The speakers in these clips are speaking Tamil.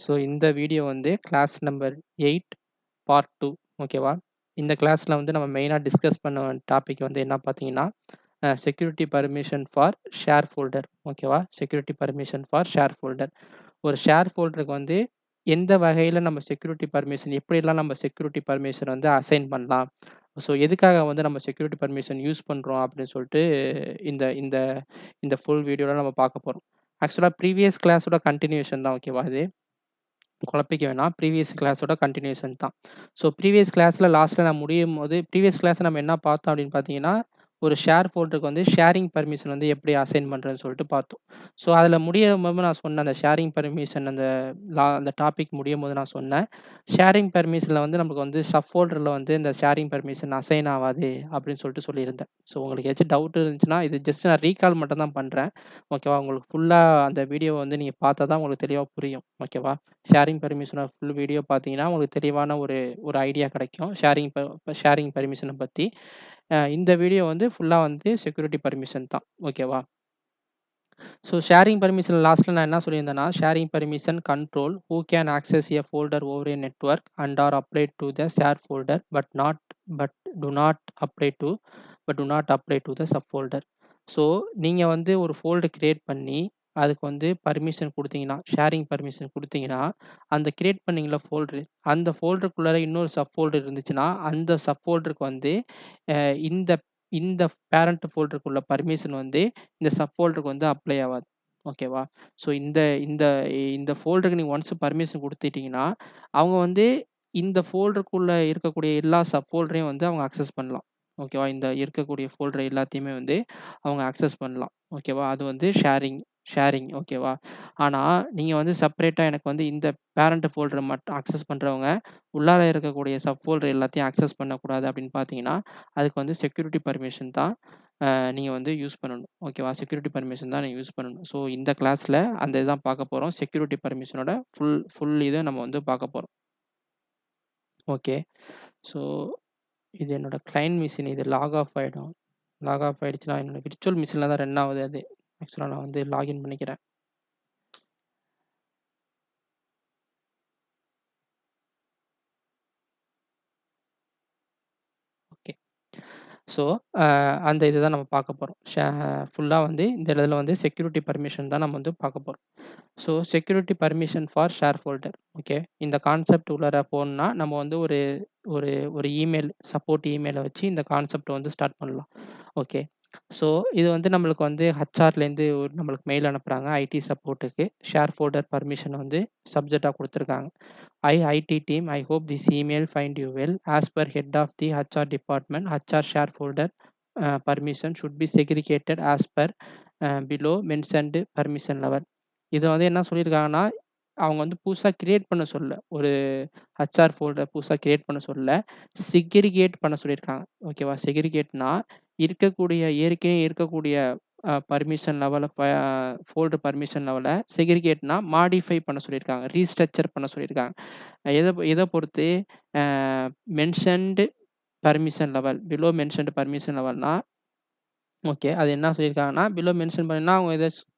ஸோ இந்த வீடியோ வந்து கிளாஸ் நம்பர் 8 பார்ட் 2 ஓகேவா? இந்த கிளாஸ்ல வந்து நம்ம மெயினா டிஸ்கஸ் பண்ண டாபிக் வந்து என்ன பார்த்தீங்கன்னா, security permission for share folder ஓகேவா? Security permission for share folder. ஒரு ஷேர் ஃபோல்டருக்கு வந்து எந்த வகையில நம்ம செக்யூரிட்டி பர்மிஷன் எப்படிலாம் நம்ம செக்யூரிட்டி பர்மிஷன் வந்து அசைன் பண்ணலாம்? ஸோ எதுக்காக வந்து நம்ம செக்யூரிட்டி பர்மிஷன் யூஸ் பண்றோம் அப்படின்னு சொல்லிட்டு இந்த இந்த இந்த ஃபுல் வீடியோல நம்ம பார்க்க போறோம். ஆக்சுவலா ப்ரீவியஸ் கிளாஸோட கன்டினியூஷன் தான் ஓகேவா இது? குழப்பிக்க வேணாம். ப்ரீவியஸ் கிளாஸோட கன்டினியூஷன் தான். ஸோ ப்ரீவியஸ் கிளாஸ்ல லாஸ்ட்ல நான் முடியும்போது ப்ரீவியஸ் கிளாஸ்ல நம்ம என்ன பார்த்தோம் அப்படின்னு பார்த்தீங்கன்னா, ஒரு ஷேர் ஃபோல்டருக்கு வந்து ஷேரிங் பர்மிஷன் வந்து எப்படி அசைன் பண்றதுன்னு சொல்லிட்டு பார்த்தோம். ஸோ அதில முடியும்போது நான் சொன்னேன் அந்த ஷேரிங் பர்மிஷன் அந்த டாபிக் முடியும்போது நான் சொன்னேன். ஷேரிங் பர்மிஷன்ல வந்து நமக்கு வந்து சப் ஃபோல்டர்ல வந்து இந்த ஷேரிங் பர்மிஷன் அசைன் ஆவாது அப்படின்னு சொல்லிட்டு சொல்லியிருந்தேன். ஸோ உங்களுக்கு ஏதாச்சும் டவுட் இருந்துச்சுன்னா, இது ஜஸ்ட் நான் ரீகால் மட்டும் தான் பண்றேன். ஓகேவா? உங்களுக்கு ஃபுல்லா அந்த வீடியோவ வந்து நீங்க பார்த்தா தான் உங்களுக்கு தெளிவா புரியும். ஓகேவா? ஷேரிங் பர்மிஷனோட ஃபுல் வீடியோ பார்த்தீங்கன்னா, உங்களுக்கு தெளிவான ஒரு ஒரு ஐடியா கிடைக்கும். ஷேரிங் பர்மிஷன பத்தி. இந்த வீடியோ வந்து ஃபுல்லா வந்து செக்யூரிட்டி பர்மிஷன் தான். ஓகேவா? ஸோ ஷேரிங் பர்மிஷன் லாஸ்ட்ல நான் என்ன சொல்லியிருந்தேன்னா, sharing permission control who can access a folder over a network and are applied to the share folder but do not apply to the sub folder. So நீங்க வந்து ஒரு ஃபோல்டர் கிரியேட் பண்ணி, அதுக்கு வந்து பர்மிஷன் குடுத்தீங்கன்னா, ஷேரிங் பர்மிஷன் குடுத்தீங்கன்னா, அந்த கிரியேட் பண்ணீங்கல்ல ஃபோல்டரு, அந்த ஃபோல்டருக்குள்ளார இன்னொரு சப் ஃபோல்டர் இருந்துச்சுன்னா, அந்த சப் ஃபோல்டருக்கு வந்து அ இந்த இந்த பேரண்ட் ஃபோல்டருக்குள்ள பர்மிஷன் வந்து இந்த சப் ஃபோல்டருக்கு வந்து அப்ளை ஆவாது. ஓகேவா? ஸோ இந்த இந்த இந்த ஃபோல்டருக்கு நீங்க ஒன்ஸ் பர்மிஷன் குடுத்துட்டீங்கன்னா, அவங்க வந்து இந்த ஃபோல்டருக்குள்ள இருக்கக்கூடிய எல்லா சப் ஃபோல்டரையும் வந்து அவங்க அக்சஸ் பண்ணலாம். ஓகேவா? இந்த இருக்கக்கூடிய ஃபோல்டர் எல்லாத்தையுமே வந்து அவங்க அக்சஸ் பண்ணலாம். ஓகேவா? அது வந்து ஷேரிங் ஷேரிங் ஓகேவா? ஆனா, நீங்க வந்து செப்பரேட்டா எனக்கு வந்து இந்த பேரண்ட் ஃபோல்டர மட்டும் அக்சஸ் பண்றவங்க, உள்ளார இருக்கக்கூடிய சப் ஃபோல்டர் எல்லாத்தையும் அக்சஸ் பண்ணக்கூடாது அப்படின்னு பார்த்தீங்கன்னா, அதுக்கு வந்து செக்யூரிட்டி பர்மிஷன் தான் நீங்க வந்து யூஸ் பண்ணணும். ஓகேவா? செக்யூரிட்டி பர்மிஷன் தான் நீங்க யூஸ் பண்ணணும். ஸோ இந்த கிளாஸ்ல அந்த இதுதான் பார்க்க போறோம். செக்யூரிட்டி பர்மிஷனோட ஃபுல் இத நம்ம வந்து பார்க்க போறோம். ஓகே. ஸோ இது என்னோட கிளையன்ட் மிஷின். இது லாக் ஆஃப் ஆயிடும். லாக் ஆஃப் ஆயிடுச்சுன்னா, என்னோட விர்ச்சுவல் மிஷின்ல தான் ரன் ஆவுது அது. ஆக்சுவலா நான் வந்து லாகின் பண்ணிக்கிறேன். ஓகே. ஸோ, அந்த இத தான் நம்ம பார்க்க போறோம். ஃபுல்லா வந்து இந்த இதுல வந்து செக்யூரிட்டி பர்மிஷன் தான் நம்ம வந்து பார்க்க போறோம். So, security permission for share folder. Okay. இந்த கான்செப்ட் உள்ளார போணும்னா, நம்ம வந்து ஒரு ஒரு ஒரு இமெயில் சப்போர்ட் இமெயில வச்சு இந்த கான்செப்ட்ட வந்து ஸ்டார்ட் பண்ணலாம். ஓகே. ஸோ, இது வந்து நம்மளுக்கு வந்து ஹெச்ஆர்லேருந்து நம்மளுக்கு மெயில் அனுப்புறாங்க. ஐடி சப்போர்ட்டுக்கு. ஷேர் ஃபோல்டர் பர்மிஷன் வந்து சப்ஜெக்ட்டா குடுத்துருக்காங்க. IT team, I hope this email find you well. As per head of the HR department, HR share folder permission should be segregated as per below mentioned permission level. இத வந்து என்ன சொல்லியிருக்காங்கன்னா, அவங்க வந்து புதுசா கிரியேட் பண்ண சொல்லல. ஒரு ஹெச்ஆர் ஃபோல்டர் புதுசா கிரியேட் பண்ண சொல்லல. செக்ரிகேட் பண்ண சொல்லியிருக்காங்க. ஓகேவா? செக்ரிகேட்னா ஏற்கனவே இருக்கக்கூடிய பர்மிஷன் லெவல ஃபோல்டர் பர்மிஷன் லெவல செக்ரிகேட்னா மாடிஃபை பண்ண சொல்லியிருக்காங்க. ரீஸ்ட்ரக்சர் பண்ண சொல்லியிருக்காங்க. எத பொறுத்து uh mentioned permission level, below mentioned permission லெவல்னா ஓகே. அது என்ன சொல்லியிருக்காங்கன்னா, பிலோ மென்ஷன் பண்ணா அவங்க ஏதாச்சும்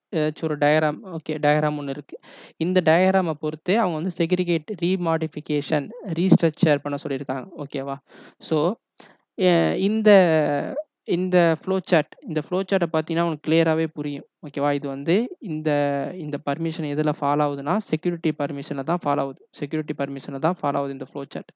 ஒரு டயகிராம் ஓகே. டயகிராம் ஒண்ணு இருக்கு. இந்த டயகிராம பொறுத்து அவங்க வந்து செக்ரிகேட், ரீமாடிஃபிகேஷன், ரீஸ்ட்ரக்சர் பண்ண சொல்லியிருக்காங்க. ஓகேவா? ஸோ, எ இந்த இந்த இந்த ஃப்ளோ சார்ட்ட பார்த்தீங்கன்னா, உங்களுக்கு கிளியராவே புரியும். ஓகேவா? இது வந்து இந்த இந்த பர்மிஷன் எதுல ஃபாலோ ஆகுதுன்னா, செக்யூரிட்டி பர்மிஷன்ல தான் ஃபாலோ ஆகுது. செக்யூரிட்டி பர்மிஷன்ல தான் ஃபாலோ ஆகுது இந்த ஃப்ளோ சார்ட்.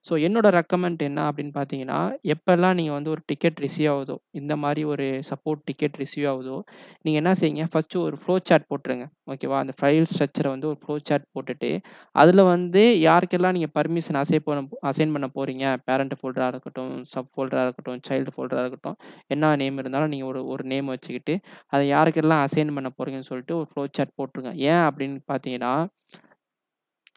ஸோ என்னோட ரெக்கமெண்ட் என்ன அப்படின்னு பார்த்தீங்கன்னா, எப்பல்லாம் நீங்க வந்து ஒரு டிக்கெட் ரிசீவ் ஆகுதோ, இந்த மாரி ஒரு சப்போர்ட் டிக்கெட் ரிசீவ் ஆகுதோ, நீங்க என்ன செய்யுங்க, ஃபர்ஸ்ட்டு ஒரு ஃப்ளோ சார்ட் போட்டுருங்க. ஓகேவா? அந்த ஃபைல் ஸ்ட்ரக்சர வந்து ஒரு ஃப்ளோ சார்ட் போட்டுட்டு, அதுல வந்து யாருக்கெல்லாம் நீங்க பர்மிஷன் அசைன் பண்ண போறீங்க, பேரண்ட் ஃபோல்டரா இருக்கட்டும், சப் ஃபோல்டரா இருக்கட்டும், சைல்டு ஃபோல்டரா இருக்கட்டும், என்ன நேம் இருந்தாலும் நீங்க ஒரு ஒரு நேம் வச்சுக்கிட்டு, அத யாருக்கெல்லாம் அசைன் பண்ண போறீங்கன்னு சொல்லிட்டு ஒரு ஃப்ளோ சார்ட் போட்டுருங்க. ஏன் அப்படின்னு பார்த்தீங்கன்னா,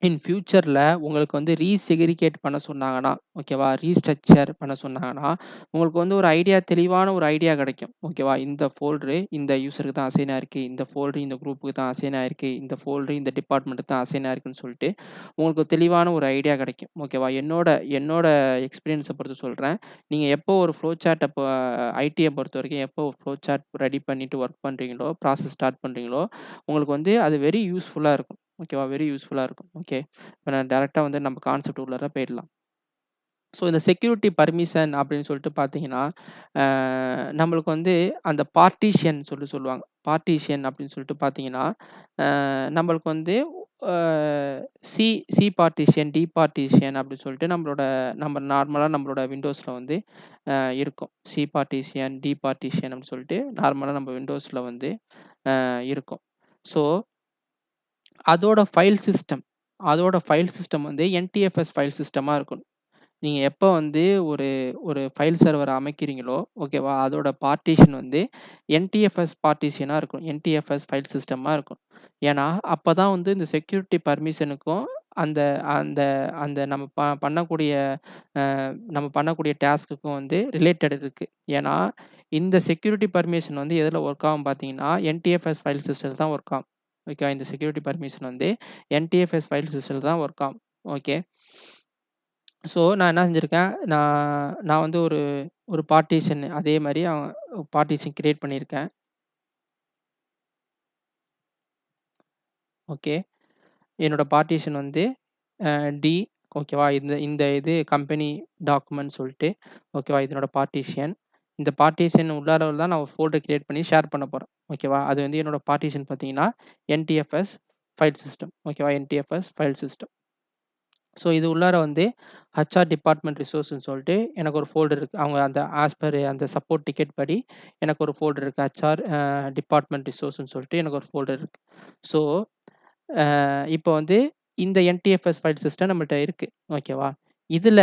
இன் ஃபியூச்சர்ல உங்களுக்கு வந்து ரீசெக்ரிகேட் பண்ண சொன்னாங்கன்னா, ஓகேவா? ரீஸ்ட்ரக்சர் பண்ண சொன்னாங்கன்னா, உங்களுக்கு வந்து ஒரு தெளிவான ஒரு ஐடியா கிடைக்கும். ஓகேவா? இந்த ஃபோல்டரு இந்த யூசருக்கு தான் அசைன் ஆயிருக்கு. இந்த ஃபோல்டரு இந்த குரூப்புக்கு தான் அசைன் ஆயிருக்கு. இந்த ஃபோல்டரு இந்த டிபார்ட்மெண்ட்டுக்கு தான் அசைன் ஆயிருக்குன்னு சொல்லிட்டு, உங்களுக்கு ஒரு தெளிவான ஒரு ஐடியா கிடைக்கும். ஓகேவா? என்னோட என்னோட எக்ஸ்பீரியன்ஸ பொறுத்து சொல்றேன். நீங்க எப்போ ஒரு ஃப்ளோ சார்ட்ட ஐடிய பொறுத்தவரைக்கும் எப்போ ஒரு ஃப்ளோ சார்ட் ரெடி பண்ணிட்டு ஒர்க் பண்றீங்களோ, ப்ராசஸ் ஸ்டார்ட் பண்றீங்களோ, உங்களுக்கு வந்து அது வெரி யூஸ்ஃபுல்லா இருக்கும். ஓகேவா? வெரி யூஸ்ஃபுல்லா இருக்கும். ஓகே. இப்ப நான் டைரக்ட்டா வந்து நம்ம கான்செப்ட் உள்ளார போயிடலாம். ஸோ இந்த செக்யூரிட்டி பர்மிஷன் அப்படின்னு சொல்லிட்டு பார்த்தீங்கன்னா, அ நம்மளுக்கு வந்து அந்த பார்ட்டிஷியன் சொல்லுவாங்க. பார்ட்டிஷியன் அப்படின்னு சொல்லிட்டு பார்த்தீங்கன்னா, நம்மளுக்கு வந்து அ C C partition, D partition அப்படின்னு சொல்லிட்டு நம்ம நார்மலா நம்மளோட விண்டோஸ்ல வந்து இருக்கும். சி பார்ட்டிஷியன், டி பார்ட்டிஷியன் அப்படின்னு சொல்லிட்டு நார்மலா நம்ம விண்டோஸ்ல வந்து இருக்கும். ஸோ அதோட ஃபைல் சிஸ்டம் வந்து என்டிஎஃப்எஸ் ஃபைல் சிஸ்டமா இருக்கும். நீங்க எப்ப வந்து ஒரு ஒரு ஃபைல் சர்வர் அமைக்கிறீங்களோ, ஓகேவா? அதோட பார்ட்டிஷன் வந்து என்டிஎஃப்எஸ் பார்ட்டிஷனா இருக்கும். என்டிஎஃப்எஸ் ஃபைல் சிஸ்டமா இருக்கும். ஏன்னா, அப்பதான் வந்து இந்த செக்யூரிட்டி பர்மிஷனுக்கும் அந்த அந்த அந்த அ நம்ம பண்ணக்கூடிய டாஸ்க்குக்கும் வந்து ரிலேட்டட் இருக்கு. ஏன்னா, இந்த செக்யூரிட்டி பர்மிஷன் வந்து எதுல ஒர்க் ஆகும் பார்த்தீங்கன்னா, என்டிஎஃப்எஸ் ஃபைல் சிஸ்டத்துல தான் ஒர்க் ஆகும். ஓகேவா? இந்த செக்யூரிட்டி பர்மிஷன் வந்து என்டிஎஃப்எஸ் ஃபைல் சிஸ்டத்துல தான் ஒர்க் ஆகும். ஓகே. ஸோ, நான் என்ன செஞ்சிருக்கேன், நான் நான் வந்து ஒரு ஒரு பார்ட்டிஷன் அதே மாரி பார்ட்டிஷன் கிரியேட் பண்ணியிருக்கேன். ஓகே. என்னோட பார்ட்டிஷன் வந்து அ டி ஓகேவா? இந்த இந்த இது கம்பெனி டாக்குமெண்ட் சொல்ட்டு, ஓகேவா? இது என்னோட பார்ட்டிஷன். இந்த பார்ட்டிஷன் உள்ளார தான் நான் ஒரு ஃபோல்டர் கிரியேட் பண்ணி ஷேர் பண்ண போறேன். ஓகேவா? அது வந்து என்னோட பார்ட்டிஷன் பார்த்தீங்கன்னா, என்டிஎஃப்எஸ் ஃபைல் சிஸ்டம். ஓகேவா? NTFS file system. ஸோ இது உள்ளார வந்து ஹெச்ஆர் டிபார்ட்மெண்ட் ரிசோர்ஸ்ன்னு சொல்லிட்டு எனக்கு ஒரு ஃபோல்டர் இருக்கு. அவங்க அந்த ஆஸ் பர் அந்த சப்போர்ட் டிக்கெட் படி எனக்கு ஒரு ஃபோல்டர் இருக்கு. ஹெச்ஆர் டிபார்ட்மெண்ட் ரிசோர்ஸ்ன்னு சொல்லிட்டு எனக்கு ஒரு ஃபோல்டர் இருக்கு. ஸோ இப்போ வந்து இந்த என்டிஎஃப்எஸ் ஃபைல் சிஸ்டம் நம்மள்ட்ட இருக்கு. ஓகேவா? இதுல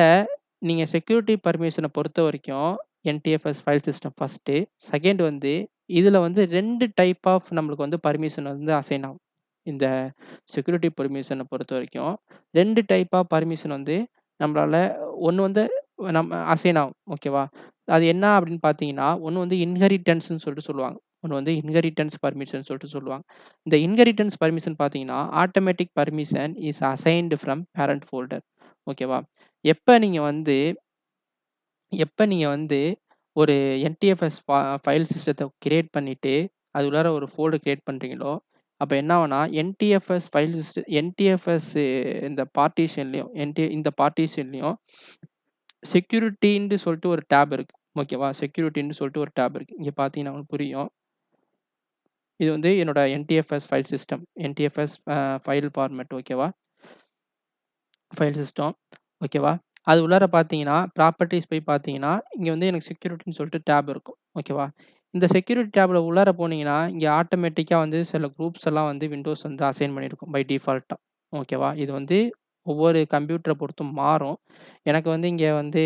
நீங்க செக்யூரிட்டி பர்மிஷன பொறுத்தவரைக்கும் NTFS file system first. Second வந்து இதுல வந்து 2 டைப் ஆஃப் நம்மளுக்கு வந்து பர்மிஷன் வந்து அசைன் ஆகும். இந்த செக்யூரிட்டி பெர்மிஷன பொறுத்தவரைக்கும் 2 டைப் ஆஃப் பர்மிஷன் வந்து நம்மளால ஒண்ணு வந்து நம்ம அசைன் ஆகும். ஓகேவா? அது என்ன அப்படின்னு பார்த்தீங்கன்னா, ஒண்ணு வந்து இன்ஹெரிட்டன்ஸ்ன்னு சொல்லிட்டு சொல்லுவாங்க. ஒண்ணு வந்து இன்ஹெரிட்டன்ஸ் பர்மிஷன் சொல்லிட்டு சொல்லுவாங்க. இந்த இன்ஹெரிட்டன்ஸ் பர்மிஷன் பார்த்தீங்கன்னா, automatic permission is assigned from parent folder. ஓகேவா? எப்ப நீங்க வந்து எப்ப நீங்க வந்து ஒரு என்டிஎஃப்எஸ் ஃபைல் சிஸ்டத்த கிரியேட் பண்ணிட்டு, அது உள்ளார ஒரு ஃபோல்டர் கிரியேட் பண்றீங்களோ, அப்ப என்ன ஆகும்னா, என்டிஎஃப்எஸ் இந்த பார்ட்டிஷன்லயும் இந்த பார்ட்டிஷன்லயும் செக்யூரிட்டின்னு சொல்லிட்டு ஒரு டேப் இருக்கு. ஓகேவா? செக்யூரிட்டின்னு சொல்லிட்டு ஒரு டேப் இருக்கு. இங்க பார்த்தீங்கன்னா உங்களுக்கு புரியும். இது வந்து என்னோட NTFS file system. NTFS file format ஓகேவா? File system. ஓகேவா? அது உள்ளார பார்த்தீங்கன்னா, ப்ராப்பர்ட்டீஸ் போய் பார்த்தீங்கன்னா, இங்க வந்து எனக்கு செக்யூரிட்டின்னு சொல்லிட்டு டேப் இருக்கும். ஓகேவா? இந்த செக்யூரிட்டி டேப்ல உள்ளார போனீங்கன்னா, இங்க ஆட்டோமேட்டிக்கா வந்து சில குரூப்ஸ் எல்லாம் வந்து விண்டோஸ் வந்து அசைன் பண்ணியிருக்கும் பை டிஃபால்ட்டா. ஓகேவா? இது வந்து ஒவ்வொரு கம்ப்யூட்டர பொறுத்தும் மாறும். எனக்கு வந்து இங்க வந்து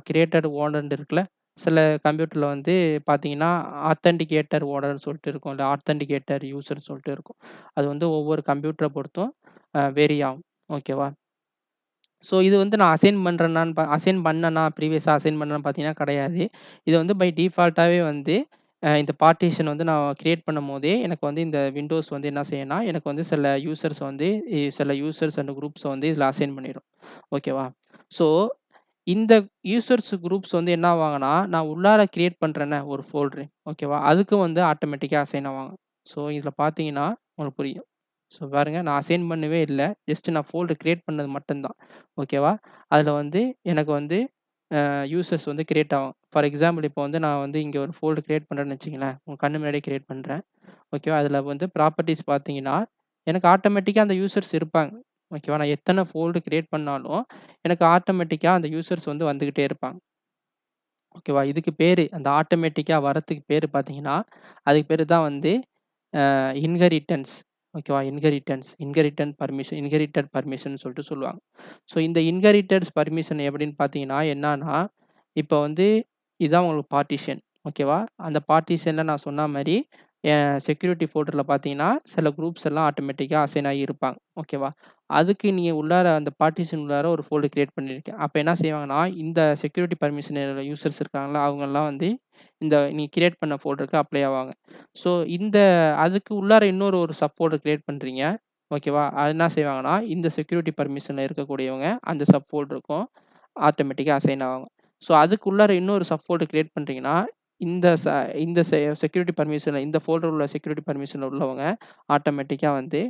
கிரியேட்டட் ஓனர்ன்னு இருக்குல்ல. சில கம்ப்யூட்டர்ல வந்து பார்த்தீங்கன்னா, ஆத்தென்டிகேட்டர் ஓனர்ன்னு சொல்லிட்டு இருக்கும். இல்ல ஆத்தென்டிகேட்டர் யூசர்ன்னு சொல்லிட்டு இருக்கும். அது வந்து ஒவ்வொரு கம்ப்யூட்டர பொறுத்தும் வேரி ஆகும். ஓகேவா? ஸோ இது வந்து நான் அசைன் பண்ணேனா, ப்ரீவியஸா அசைன் பண்ணேனான்னு பார்த்தீங்கன்னா கிடையாது. இது வந்து பை டிஃபால்ட்டாவே வந்து இந்த பார்ட்டிஷன் வந்து நான் கிரியேட் பண்ணும்போதே, எனக்கு வந்து இந்த விண்டோஸ் வந்து என்ன செய்யும்னா, எனக்கு வந்து சில யூசர்ஸ் அண்ட் குரூப்ஸ வந்து இதில அசைன் பண்ணிரும். ஓகேவா? ஸோ இந்த யூசர்ஸ் குரூப்ஸ் வந்து என்ன ஆவாங்கன்னா, நான் உள்ளார கிரியேட் பண்றேனே ஒரு ஃபோல்டரு. ஓகேவா? அதுக்கு வந்து ஆட்டோமேட்டிக்கா அசைன் ஆவாங்க. ஸோ இதில பார்த்தீங்கன்னா, உங்களுக்கு புரியும். ஸோ பாருங்க நான் அசைன் பண்ணவே இல்ல. ஜஸ்ட் நான் ஃபோல்டர் கிரியேட் பண்ணது மட்டும் தான். ஓகேவா? அதில வந்து எனக்கு வந்து யூசர்ஸ் வந்து கிரியேட் ஆகும். ஃபார் எக்ஸாம்பிள் இப்போ வந்து நான் வந்து இங்க ஒரு ஃபோல்டர் கிரியேட் பண்றேன்னு வச்சுக்கங்களேன். உங்க கண்ணு முன்னாடியே கிரியேட் பண்றேன். ஓகேவா? அதில வந்து ப்ராப்பர்ட்டீஸ் பார்த்தீங்கன்னா, எனக்கு ஆட்டோமேட்டிக்கா அந்த யூசர்ஸ் இருப்பாங்க. ஓகேவா? நான் எத்தன ஃபோல்டர் கிரியேட் பண்ணாலும், எனக்கு ஆட்டோமேட்டிக்கா அந்த யூசர்ஸ் வந்து வந்துகிட்டே இருப்பாங்க. ஓகேவா? இதுக்கு பேரு அந்த ஆட்டோமேட்டிக்கா வரதுக்கு பேரு பார்த்தீங்கன்னா, அதுக்கு பேரு தான் வந்து இன்ஹெரிட்டன்ஸ். ஓகேவா? இன்ஹெரிட்டட் பர்மிஷன் சொல்லிட்டு சொல்லுவாங்க. ஸோ இந்த இன்ஹெரிட்டட்ஸ் பர்மிஷன் எப்படின்னு பார்த்தீங்கன்னா, என்னான்னா, இப்போ வந்து இதான் உங்களுக்கு பார்ட்டிஷன். ஓகேவா? அந்த பார்ட்டிஷன்ல நான் சொன்ன மாரி செக்யூரிட்டி ஃபோல்டர்ல பார்த்தீங்கன்னா, சில குரூப்ஸ் எல்லாம் ஆட்டோமேட்டிக்கா அசைன் ஆகி இருப்பாங்க. ஓகேவா? அதுக்கு நீங்க உள்ளார அந்த பார்ட்டிஷன் உள்ளார ஒரு ஃபோல்டர் கிரியேட் பண்ணியிருக்கேன். அப்ப என்ன செய்வாங்கன்னா, இந்த செக்யூரிட்டி பர்மிஷன் யூசர்ஸ் இருக்காங்கல்ல, அவங்கலாம் வந்து இந்த நீ கிரியேட் பண்ண ஃபோல்டருக்கு அப்ளை ஆவாங்க. ஸோ இந்த அதுக்கு உள்ளார இன்னொரு ஒரு சப் ஃபோல்டர் கிரியேட் பண்றீங்க. ஓகேவா? அது என்ன செய்வாங்கன்னா, இந்த செக்யூரிட்டி பர்மிஷன்ல இருக்கக்கூடியவங்க அந்த சப் ஃபோல்டருக்கும் ஆட்டோமேட்டிக்கா அசைன் ஆவாங்க. ஸோ அதுக்கு உள்ளார இன்னொரு சப் ஃபோல்டர் கிரியேட் பண்றீங்கன்னா, இந்த ச இந்த செக்யூரிட்டி பர்மிஷன்ல இந்த ஃபோல்டர்ல உள்ள செக்யூரிட்டி பர்மிஷன்ல உள்ளவங்க ஆட்டோமேட்டிக்கா வந்து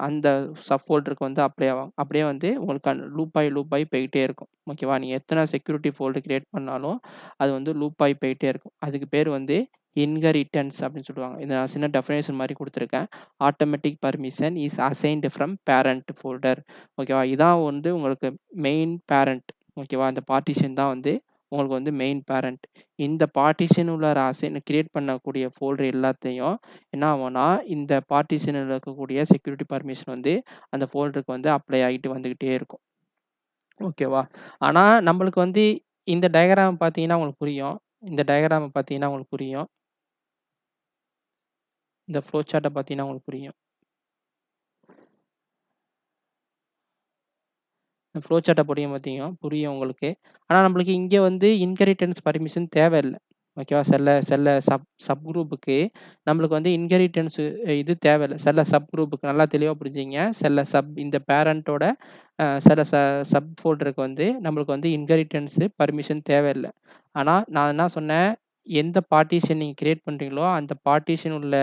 அந்த சப் ஃபோல்டருக்கு வந்து அப்ளை ஆகும். அப்படியே வந்து உங்களுக்கு லூப் ஆயி போயிட்டே இருக்கும். ஓகேவா? நீங்க எத்தன செக்யூரிட்டி ஃபோல்டர் கிரியேட் பண்ணாலும், அது வந்து லூப் ஆயி போயிட்டே இருக்கும். அதுக்கு பேர் வந்து இன்ஹெரிட்டன்ஸ் அப்படின்னு சொல்லுவாங்க. இத நான் சின்ன டெஃபினேஷன் மாரி குடுத்துருக்கேன். Automatic permission is assigned from parent folder. ஓகேவா? இதான் வந்து உங்களுக்கு மெயின் பேரண்ட். ஓகேவா? இந்த பார்ட்டிஷன் தான் வந்து உங்களுக்கு வந்து மெயின் பேரண்ட். இந்த பார்ட்டிஷன் உள்ளார கிரியேட் பண்ணக்கூடிய ஃபோல்டர் எல்லாத்தையும் என்ன ஆகும்னா, இந்த பார்ட்டிஷன்ல இருக்கக்கூடிய செக்யூரிட்டி பெர்மிஷன் வந்து அந்த ஃபோல்டருக்கு வந்து அப்ளை ஆகிட்டு வந்துகிட்டே இருக்கும். ஓகேவா? ஆனா நம்மளுக்கு வந்து இந்த டயகிராம் பார்த்தீங்கன்னா உங்களுக்கு புரியும். இந்த டயகிராம பார்த்தீங்கன்னா உங்களுக்கு புரியும். இந்த ஃப்ளோ சார்ட்ட பார்த்தீங்கன்னா உங்களுக்கு புரியும். ஃப்ளோ சார்ட்ட புரியும் உங்களுக்கு. ஆனா நம்மளுக்கு இங்க வந்து இன்ஹெரிட்டன்ஸ் பெர்மிஷன் தேவையில்ல. ஓகேவா? சில சில சப் குரூப்புக்கு நம்மளுக்கு வந்து இன்ஹெரிட்டன்ஸ் இது தேவையில்ல. சில சப் குரூப்புக்கு நல்லா தெளிவா புரிஞ்சுக்கங்க. சில இந்த பேரண்டோட சில சப் ஃபோல்டருக்கு வந்து நம்மளுக்கு வந்து இன்ஹெரிட்டன்ஸ் பெர்மிஷன் தேவையில்ல. ஆனா நான் என்ன சொன்னேன், எந்த பார்ட்டிஷன் நீங்க கிரியேட் பண்றீங்களோ, அந்த பார்ட்டிஷன் உள்ள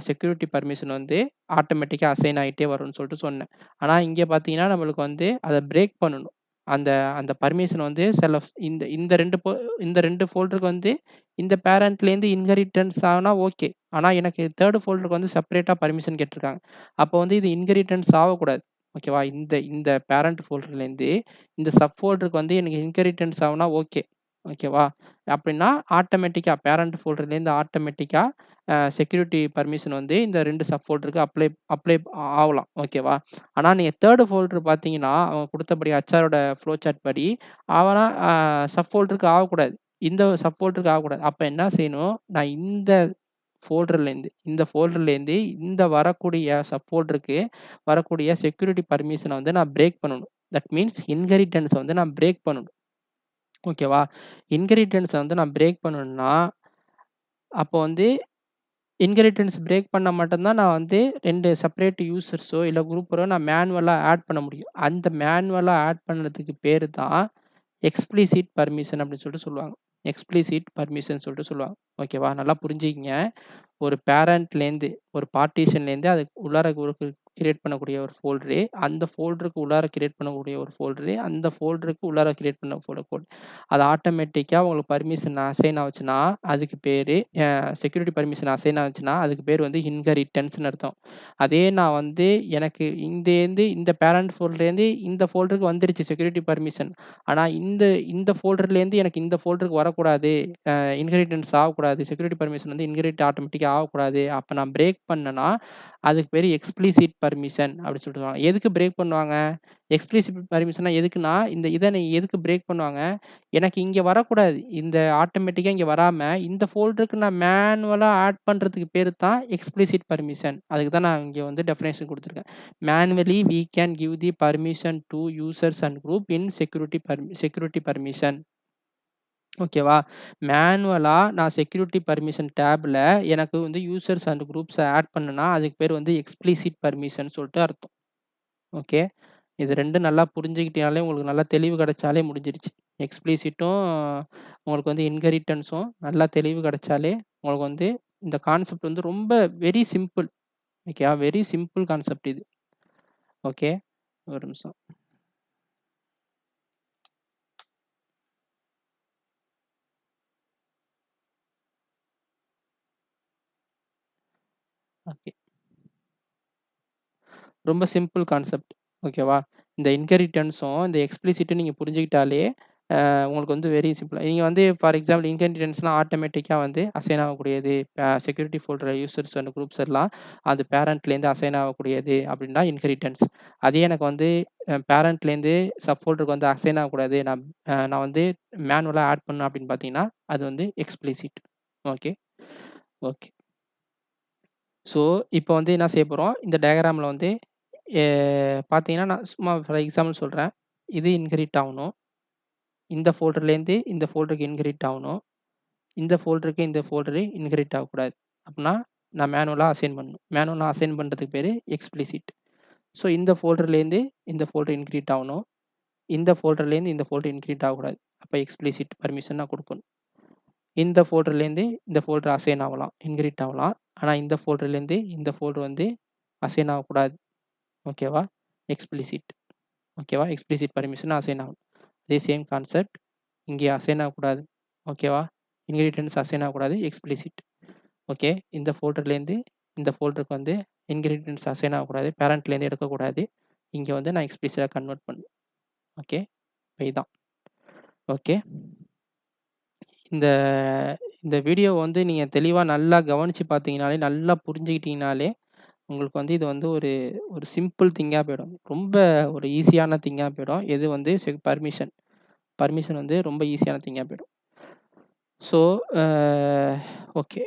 செக்யூரிட்டி பெர்மிஷன் வந்து ஆட்டோமேட்டிக்கா அசைன் ஆயிட்டே வரும்னு சொல்லிட்டு சொன்னேன். ஆனா இங்க பார்த்தீங்கன்னா, நம்மளுக்கு வந்து அத பிரேக் பண்ணணும். அந்த அந்த பெர்மிஷன் வந்து சில இந்த இந்த 2 ஃபோல்டருக்கு வந்து இந்த பேரண்ட்லேருந்து இன்ஹெரிட்டன்ஸ் ஆனா ஓகே. ஆனா எனக்கு 3 ஃபோல்டருக்கு வந்து செப்பரேட்டா பெர்மிஷன் கேட்டுருக்காங்க. அப்போ வந்து இது இன்ஹெரிட்டன்ஸ் ஆவக்கூடாது. ஓகேவா? இந்த இந்த பேரண்ட் ஃபோல்டர்லேருந்து இந்த சப் ஃபோல்டருக்கு வந்து எனக்கு இன்ஹெரிட்டன்ஸ் ஆவுனா ஓகே. ஓகேவா? அப்டின்னா ஆட்டோமேட்டிக்கா பேரண்ட் ஃபோல்டர்லேருந்து ஆட்டோமேட்டிக்கா செக்யூரிட்டி பெர்மிஷன் வந்து இந்த 2 சப் ஃபோல்டருக்கு அப்ளை அப்ளை ஆவலாம். ஓகேவா? ஆனா நீங்க 3 ஃபோல்டர் பார்த்தீங்கன்னா, அவங்க குடுத்தபடி ஹெச்ஆரோட ஃப்ளோ சார்ட் படி அவனா சப் ஃபோல்டருக்கு ஆகக்கூடாது. இந்த சப் ஃபோல்டருக்கு ஆகக்கூடாது. அப்ப என்ன செய்யணும், நான் இந்த ஃபோல்டர்லேருந்து இந்த வரக்கூடிய சப் ஃபோல்டருக்கு வரக்கூடிய செக்யூரிட்டி பெர்மிஷன வந்து நான் பிரேக் பண்ணணும். தட் மீன்ஸ் இன்ஹெரிட்டன்ஸ வந்து நான் பிரேக் பண்ணணும். ஓகேவா? இன்ஹெரிட்டன்ஸ வந்து நான் பிரேக் பண்ணணும்னா, அப்போ வந்து இன்ஹெரிட்டன்ஸ் பிரேக் பண்ணா மட்டும் தான் நான் வந்து 2 செப்பரேட் யூசர்ஸோ, இல்ல குரூப்பரோ நான் மேனுவலா ஆட் பண்ண முடியும். அந்த மேனுவலா ஆட் பண்ணதுக்கு பேரு தான் எக்ஸ்பிளிசிட் பெர்மிஷன் அப்படின்னு சொல்லிட்டு சொல்லுவாங்க. எக்ஸ்பிளிசிட் பெர்மிஷன் சொல்லிட்டு சொல்லுவாங்க. ஓகேவா? நல்லா புரிஞ்சுக்கங்க. ஒரு பேரண்ட்லேருந்து, ஒரு பார்ட்டிஷன்லேருந்து அதுக்கு உள்ளார ஒரு கிரியேட் பண்ணக்கூடிய ஒரு ஃபோல்டரு, அந்த ஃபோல்டருக்கு உள்ளார கிரியேட் பண்ணக்கூடிய ஒரு ஃபோல்டரு, அந்த ஃபோல்டருக்கு உள்ளார கிரியேட் பண்ண ஃபோல்டர். அது ஆட்டோமேட்டிக்கா உங்களுக்கு பெர்மிஷன் அசைன் ஆச்சுன்னா, அதுக்கு பேரு செக்யூரிட்டி பெர்மிஷன் அசைன் ஆச்சுன்னா, அதுக்கு பேர் வந்து இன்ஹெரிட்டன்ஸ்ன்னு அர்த்தம். அதே நான் வந்து எனக்கு இந்த பேரண்ட் ஃபோல்டர்லேருந்து இந்த ஃபோல்டருக்கு வந்துருச்சு செக்யூரிட்டி பெர்மிஷன். ஆனா இந்த ஃபோல்டர்லேருந்து எனக்கு இந்த ஃபோல்டருக்கு வரக்கூடாது. இன்ஹெரிட்டன்ஸ் ஆகக்கூடாது. செக்யூரிட்டி பெர்மிஷன் வந்து இன்ஹெரிட் ஆட்டோமேட்டிக்கா ஆகக்கூடாது. அப்ப நான் பிரேக் பண்ணேன்னா, அதுக்கு பேரு எக்ஸ்பிளிசிட் பெர்மிஷன் அப்படின்னு சொல்லிட்டு சொல்லுவாங்க. எதுக்கு பிரேக் பண்ணுவாங்க? எக்ஸ்பிளிசிட் பெர்மிஷன்னா எதுக்குன்னா, இத நீ எதுக்கு பிரேக் பண்ணுவாங்க? எனக்கு இங்க வரக்கூடாது. இந்த ஆட்டோமேட்டிக்கா இங்க வராம, இந்த ஃபோல்டருக்கு நான் மேனுவலா ஆட் பண்றதுக்கு பேரு தான் எக்ஸ்பிளிசிட் பெர்மிஷன். அதுக்கு தான் நான் இங்க வந்து டெஃபினேஷன் குடுத்துருக்கேன். Manually we can give the permission to users and group in security permission. ஓகேவா? மேனுவலா நான் செக்யூரிட்டி பெர்மிஷன் டேப்ல எனக்கு வந்து யூசர்ஸ் அண்ட் குரூப்ஸ ஆட் பண்ணேன்னா, அதுக்கு பேர் வந்து எக்ஸ்பிளிசிட் பெர்மிஷன் சொல்ட்டு அர்த்தம். ஓகே. இது 2ம் நல்லா புரிஞ்சுக்கிட்டீனாலே உங்களுக்கு நல்லா தெளிவு கிடைச்சாலே முடிஞ்சிருச்சு. எக்ஸ்பிளிசிட்டும் உங்களுக்கு வந்து இன்ஹெரிட்டன்ஸும் நல்லா தெளிவு கிடைச்சாலே, உங்களுக்கு வந்து இந்த கான்செப்ட் வந்து ரொம்ப வெரி சிம்பிள். ஓகேவா? வெரி சிம்பிள் கான்செப்ட் இது. ஓகே. ஒரு நிமிஷம். ஓகே. ரொம்ப சிம்பிள் கான்செப்ட். ஓகேவா? இந்த இன்ஹெரிட்டன்ஸும், இந்த எக்ஸ்பிளிசிட்டும் நீங்க புரிஞ்சுக்கிட்டாலே, உங்களுக்கு வந்து வெரி சிம்பிள். நீங்க வந்து ஃபார் எக்ஸாம்பிள் இன்ஹெரிட்டன்ஸ்லாம் ஆட்டோமேட்டிக்கா வந்து அசைன் ஆகக்கூடியது. Security folder users and groups எல்லாம் அது பேரண்ட்லேருந்து அசைன் ஆகக்கூடியது அப்படின்னா இன்ஹெரிட்டன்ஸ். அதே எனக்கு வந்து பேரண்ட்லேருந்து சப் ஃபோல்டருக்கு வந்து அசைன் ஆகக்கூடாது. நான் வந்து மேனுவலா ஆட் பண்ணணும் அப்படின்னு பார்த்தீங்கன்னா, அது வந்து எக்ஸ்பிளிசிட். ஓகே. ஓகே. ஸோ, இப்போ வந்து என்ன செய்ய போறோம், இந்த டயகிராம்ல வந்து எ பார்த்தீங்கன்னா, நான் சும்மா ஃபார் எக்ஸாம்பிள் சொல்றேன். இது இன்ஹெரிட் ஆவணும். இந்த ஃபோல்டர்லேருந்து இந்த ஃபோல்டருக்கு இன்ஹெரிட் ஆவணும். இந்த ஃபோல்டரு இன்ஹெரிட் ஆகக்கூடாது. அப்பன்னா நான் மேனுவலா அசைன் பண்ணணும். மேனுவலா அசைன் பண்றதுக்கு பேரு எக்ஸ்பிளிசிட். ஸோ, இந்த ஃபோல்டர்லேருந்து இந்த ஃபோல்டர் இன்ஹெரிட் ஆவணும். இந்த ஃபோல்டர்லேருந்து இந்த ஃபோல்டர் இன்ஹெரிட் ஆகக்கூடாது. அப்ப எக்ஸ்பிளிசிட் பெர்மிஷன் நான் குடுக்கணும். இந்த ஃபோல்டர்லேருந்து இந்த ஃபோல்டர் அசைன் ஆவலாம். இன்ஹெரிட் ஆவலாம். ஆனா இந்த ஃபோல்டர்லேருந்து இந்த ஃபோல்டர் வந்து அசைன் ஆகக்கூடாது. ஓகேவா? எக்ஸ்பிளிசிட். ஓகேவா? எக்ஸ்பிளிசிட் பர்மிஷன் அசைன் ஆகும். அதே சேம் கான்செப்ட் இங்கே அசைன் ஆகக்கூடாது. ஓகேவா? இன்ஹெரிட்டன்ஸ் அசைன் ஆகக்கூடாது. எக்ஸ்பிளிசிட். ஓகே. இந்த ஃபோல்டர்லேருந்து இந்த ஃபோல்டருக்கு வந்து இன்ஹெரிட்டன்ஸ் அசைன் ஆகக்கூடாது. பேரண்ட்லேருந்து எடுக்கக்கூடாது. இங்கே வந்து நான் எக்ஸ்பிளிசிட்டா கன்வெர்ட் பண்ணணும். ஓகே. இதான். ஓகே. இந்த இந்த வீடியோ வந்து நீங்க தெளிவா நல்லா கவனிச்சு பார்த்தீங்கனாலே, நல்லா புரிஞ்சுக்கிட்டீங்கனாலே, உங்களுக்கு வந்து இது வந்து ஒரு ஒரு சிம்பிள் திங்கா போயிடும். ரொம்ப ஒரு ஈஸியான திங்கா போயிடும். எது வந்து பர்மிஷன். பர்மிஷன் வந்து ரொம்ப ஈஸியான திங்கா போயிடும். ஸோ, அ ஓகே.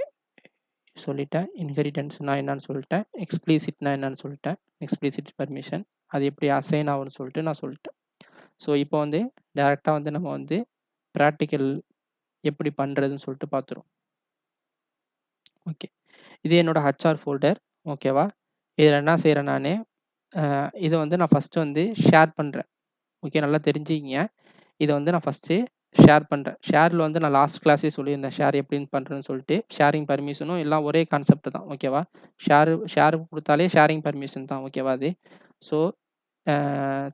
சொல்லிட்டேன். இன்ஹெரிட்டன்ஸ்னா என்னன்னு சொல்லிட்டேன். எக்ஸ்பிளிசிட்னா என்னன்னு சொல்லிட்டேன். Explicit permission. அது எப்படி அசைன் ஆகும்னு சொல்லிட்டு நான் சொல்லிட்டேன். ஸோ, இப்போ வந்து டைரக்ட்டா வந்து நம்ம வந்து பிராக்டிகல் எப்படி பண்றதுன்னு சொல்லிட்டு பார்த்துருவோம். ஓகே. இது என்னோட ஹெச்ஆர் ஃபோல்டர். ஓகேவா? இதில என்ன செய்றேன் நானு, இத வந்து நான் ஃபர்ஸ்ட்டு வந்து ஷேர் பண்றேன். ஓகே. நல்லா தெரிஞ்சுக்கங்க. இத வந்து நான் ஃபர்ஸ்ட்டு ஷேர் பண்றேன். ஷேர்ல வந்து நான் லாஸ்ட் கிளாஸ்லயே சொல்லியிருந்தேன். ஷேர் எப்படின்னு பண்றதுன்னு சொல்லிட்டு. ஷேரிங் பர்மிஷனும் எல்லாம் ஒரே கான்செப்ட் தான். ஓகேவா? ஷேர் ஷேர் குடுத்தாலே ஷேரிங் பர்மிஷன் தான். ஓகேவா அது? ஸோ, அ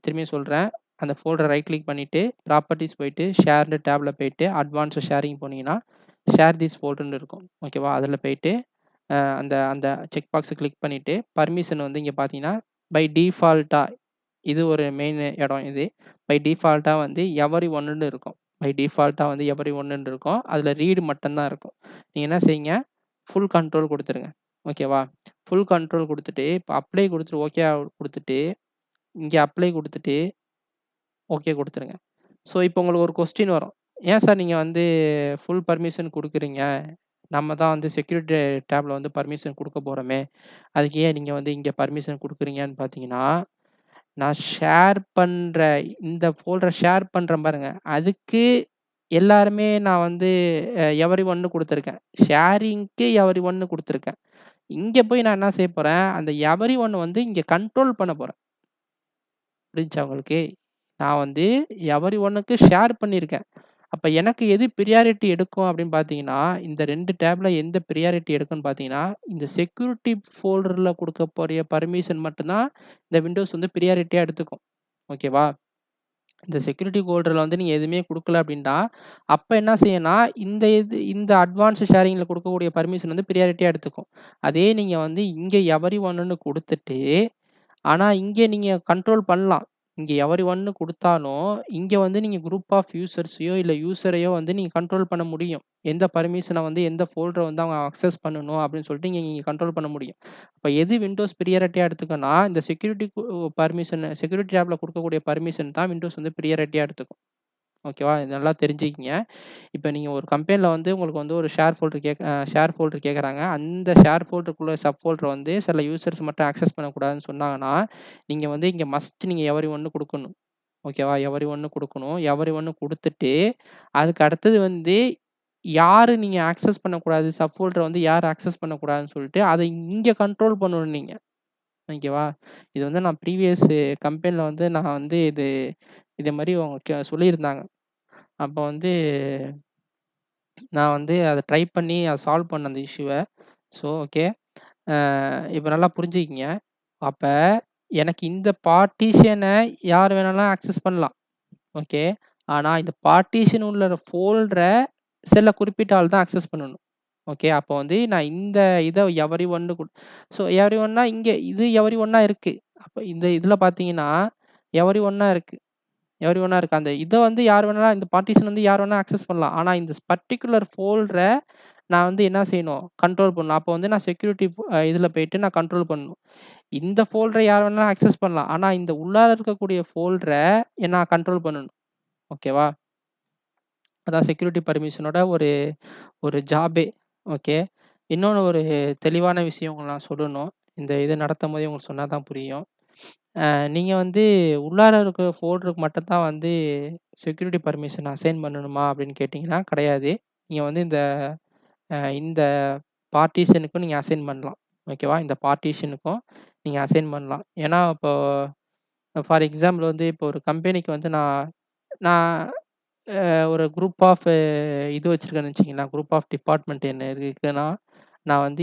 திரும்பியும் சொல்றேன். அந்த ஃபோல்டர ரைட் கிளிக் பண்ணிட்டு, ப்ராப்பர்ட்டீஸ் போயிட்டு, ஷேர்டு டேப்ல போயிட்டு, அட்வான்ஸ்ட் ஷேரிங் போனீங்கன்னா, ஷேர் திஸ் ஃபோல்டர்ன்னு இருக்கும். ஓகேவா? அதில போயிட்டு, அந்த அந்த செக் பாக்ஸ கிளிக் பண்ணிட்டு, பர்மிஷன் வந்து இங்க பார்த்தீங்கன்னா, பை டிஃபால்ட்டா இது ஒரு மெயின் இடம் இது. பை டிஃபால்ட்டா வந்து எவரி ஒன்னுன்னு இருக்கும். பை டிஃபால்ட்டா வந்து எவரி ஒன்னுன்னு இருக்கும். அதில ரீட் மட்டும் தான் இருக்கும். நீங்க என்ன செய்யுங்க, ஃபுல் கண்ட்ரோல் குடுத்துருங்க. ஓகேவா? ஃபுல் கண்ட்ரோல் குடுத்துட்டு, இப்ப அப்ளை குடுத்துட்டு, ஓகே குடுத்துட்டு, இங்க அப்ளை குடுத்துட்டு, ஓகே குடுத்துருங்க. ஸோ, இப்போ உங்களுக்கு ஒரு கொஸ்டின் வரும். ஏன் சார் நீங்க வந்து ஃபுல் பர்மிஷன் குடுக்குறீங்க? நம்ம தான் வந்து செக்யூரிட்டி டேப்ல வந்து பர்மிஷன் குடுக்க போறோமே! அதுக்கு ஏன் நீங்க வந்து இங்க பர்மிஷன் குடுக்குறீங்கன்னு பார்த்தீங்கன்னா, நான் ஷேர் பண்ற இந்த ஃபோல்டர ஷேர் பண்றேன் பாருங்க. அதுக்கு எல்லாருமே நான் வந்து எவரி ஒன்னு குடுத்துருக்கேன். ஷேரிங்க்கு எவரி ஒன்னு குடுத்துருக்கேன். இங்க போய் நான் என்ன செய்ய போறேன், அந்த எவரி ஒன் வந்து இங்க கண்ட்ரோல் பண்ண போறேன். புரிஞ்சுச்சா உங்களுக்கு? நான் வந்து எவரி ஒன்னுக்கு ஷேர் பண்ணியிருக்கேன். அப்ப எனக்கு எது பிரியாரிட்டி எடுக்கும் அப்படின்னு பார்த்தீங்கன்னா, இந்த 2 டேப்ல எந்த பிரியாரிட்டி எடுக்கும்னு பார்த்தீங்கன்னா, இந்த செக்யூரிட்டி ஃபோல்டர்ல குடுக்கக்கூடிய பர்மிஷன் மட்டும் தான் இந்த விண்டோஸ் வந்து பிரியாரிட்டியா எடுத்துக்கும். ஓகேவா? இந்த செக்யூரிட்டி ஃபோல்டர்ல வந்து நீங்க எதுவுமே குடுக்கல அப்படின்னா, அப்ப என்ன செய்யும்னா, இந்த அட்வான்ஸ்ட் ஷேரிங்ல குடுக்கக்கூடிய பர்மிஷன் வந்து பிரியாரிட்டியா எடுத்துக்கும். அதே நீங்க வந்து இங்க எவரி ஒன்னுன்னு குடுத்துட்டு ஆனா, இங்க நீங்க கண்ட்ரோல் பண்ணலாம். இங்க எவரி ஒன்னு குடுத்தாலும், இங்க வந்து நீங்க குரூப் ஆஃப் யூசர்ஸையோ, இல்ல யூசரையோ வந்து நீங்க கண்ட்ரோல் பண்ண முடியும். எந்த பர்மிஷன வந்து எந்த ஃபோல்டர வந்து அவங்க அக்சஸ் பண்ணணும் அப்படின்னு சொல்லிட்டு நீங்க கண்ட்ரோல் பண்ண முடியும். அப்ப எது விண்டோஸ் பிரியாரிட்டியா எடுத்துக்கும்னா, இந்த செக்யூரிட்டி டேப்ல குடுக்கக்கூடிய பர்மிஷன் தான் விண்டோஸ் வந்து பிரியாரிட்டியா எடுத்துக்கும். ஓகேவா? இது நல்லா தெரிஞ்சுக்கங்க. இப்ப நீங்க ஒரு கம்பெனில வந்து உங்களுக்கு வந்து ஒரு ஷேர் ஃபோல்டர் கேட்கறாங்க. அந்த ஷேர் ஃபோல்டருக்குள்ள சப் ஃபோல்டர் வந்து சில யூசர்ஸ் மட்டும் ஆக்சஸ் பண்ணக்கூடாதுன்னு சொன்னாங்கன்னா, நீங்க வந்து இங்க நீங்க எவரி ஒன்னு குடுக்கணும். ஓகேவா? எவரி ஒன்னு குடுக்கணும். எவரி ஒன்னு குடுத்துட்டு, அதுக்கு அடுத்தது வந்து யாரு நீங்க ஆக்சஸ் பண்ணக்கூடாது, சப் ஃபோல்டர வந்து யார் ஆக்சஸ் பண்ணக்கூடாதுன்னு சொல்லிட்டு, அத இங்க கண்ட்ரோல் பண்ணணும் நீங்க. ஓகேவா? இது வந்து நான் ப்ரீவியஸ் கம்பெனில வந்து நான் வந்து இது மாரி அவங்க சொல்லியிருந்தாங்க. அப்ப வந்து நான் வந்து அத ட்ரை பண்ணி அத சால்வ் பண்ணேன் அந்த இஷ்யூவ. So okay. இப்ப நல்லா புரிஞ்சுக்கங்க. அப்ப எனக்கு இந்த பார்ட்டிஷன யார் வேணாலும் ஆக்சஸ் பண்ணலாம். ஓகே. ஆனா இந்த பார்ட்டிஷன் உள்ள ஃபோல்டர சில குறிப்பிட்ட ஆள் தான் ஆக்சஸ் பண்ணணும். ஓகே. அப்போ வந்து நான் இந்த இத எவரி ஒன்னு ஸோ எவரி ஒன்னா இங்க இது எவரி ஒன்னா இருக்கு. அப்ப இந்த இதுல பார்த்தீங்கன்னா, எவரி ஒன்னா இருக்கு. எவரி ஒன்னா இருக்கு. அந்த இத வந்து யார் வேணாலும் இந்த பார்ட்டிஷன் வந்து யார் வேணா ஆக்சஸ் பண்ணலாம். ஆனா இந்த பர்ட்டிகுலர் ஃபோல்டர நான் வந்து என்ன செய்யணும்? கண்ட்ரோல் பண்ணணும். அப்போ வந்து நான் செக்யூரிட்டி இதுல போயிட்டு நான் கண்ட்ரோல் பண்ணணும். இந்த ஃபோல்டர யார் வேணாலும் ஆக்சஸ் பண்ணலாம். ஆனா இந்த உள்ளார இருக்கக்கூடிய ஃபோல்டர நான் கண்ட்ரோல் பண்ணணும். ஓகேவா? அதான் செக்யூரிட்டி பர்மிஷனோட ஒரு ஒரு ஜாபே. ஓகே. இன்னொன்னு ஒரு தெளிவான விஷயம் உங்களுக்கு நான் சொல்லணும். இந்த இது நடத்தும்போதே உங்களுக்கு சொன்னா தான் புரியும். நீங்க வந்து உள்ளார இருக்கிற ஃபோல்டருக்கு மட்டும் தான் வந்து செக்யூரிட்டி பர்மிஷன் அசைன் பண்ணணுமா அப்படின்னு கேட்டீங்கன்னா, கிடையாது. நீங்க வந்து இந்த பார்ட்டிஷனுக்கும் நீங்க அசைன் பண்ணலாம். ஓகேவா? இந்த பார்ட்டிஷனுக்கும் நீங்க அசைன் பண்ணலாம். ஏன்னா, இப்போ ஃபார் எக்ஸாம்பிள் வந்து இப்போ ஒரு கம்பெனிக்கு வந்து நான் நான் ஒரு குரூப் ஆஃப் இது வச்சிருக்கேன்னு வச்சுக்கங்களேன். குரூப் ஆஃப் டிபார்ட்மெண்ட் என்ன இருக்குன்னா, நான் வந்து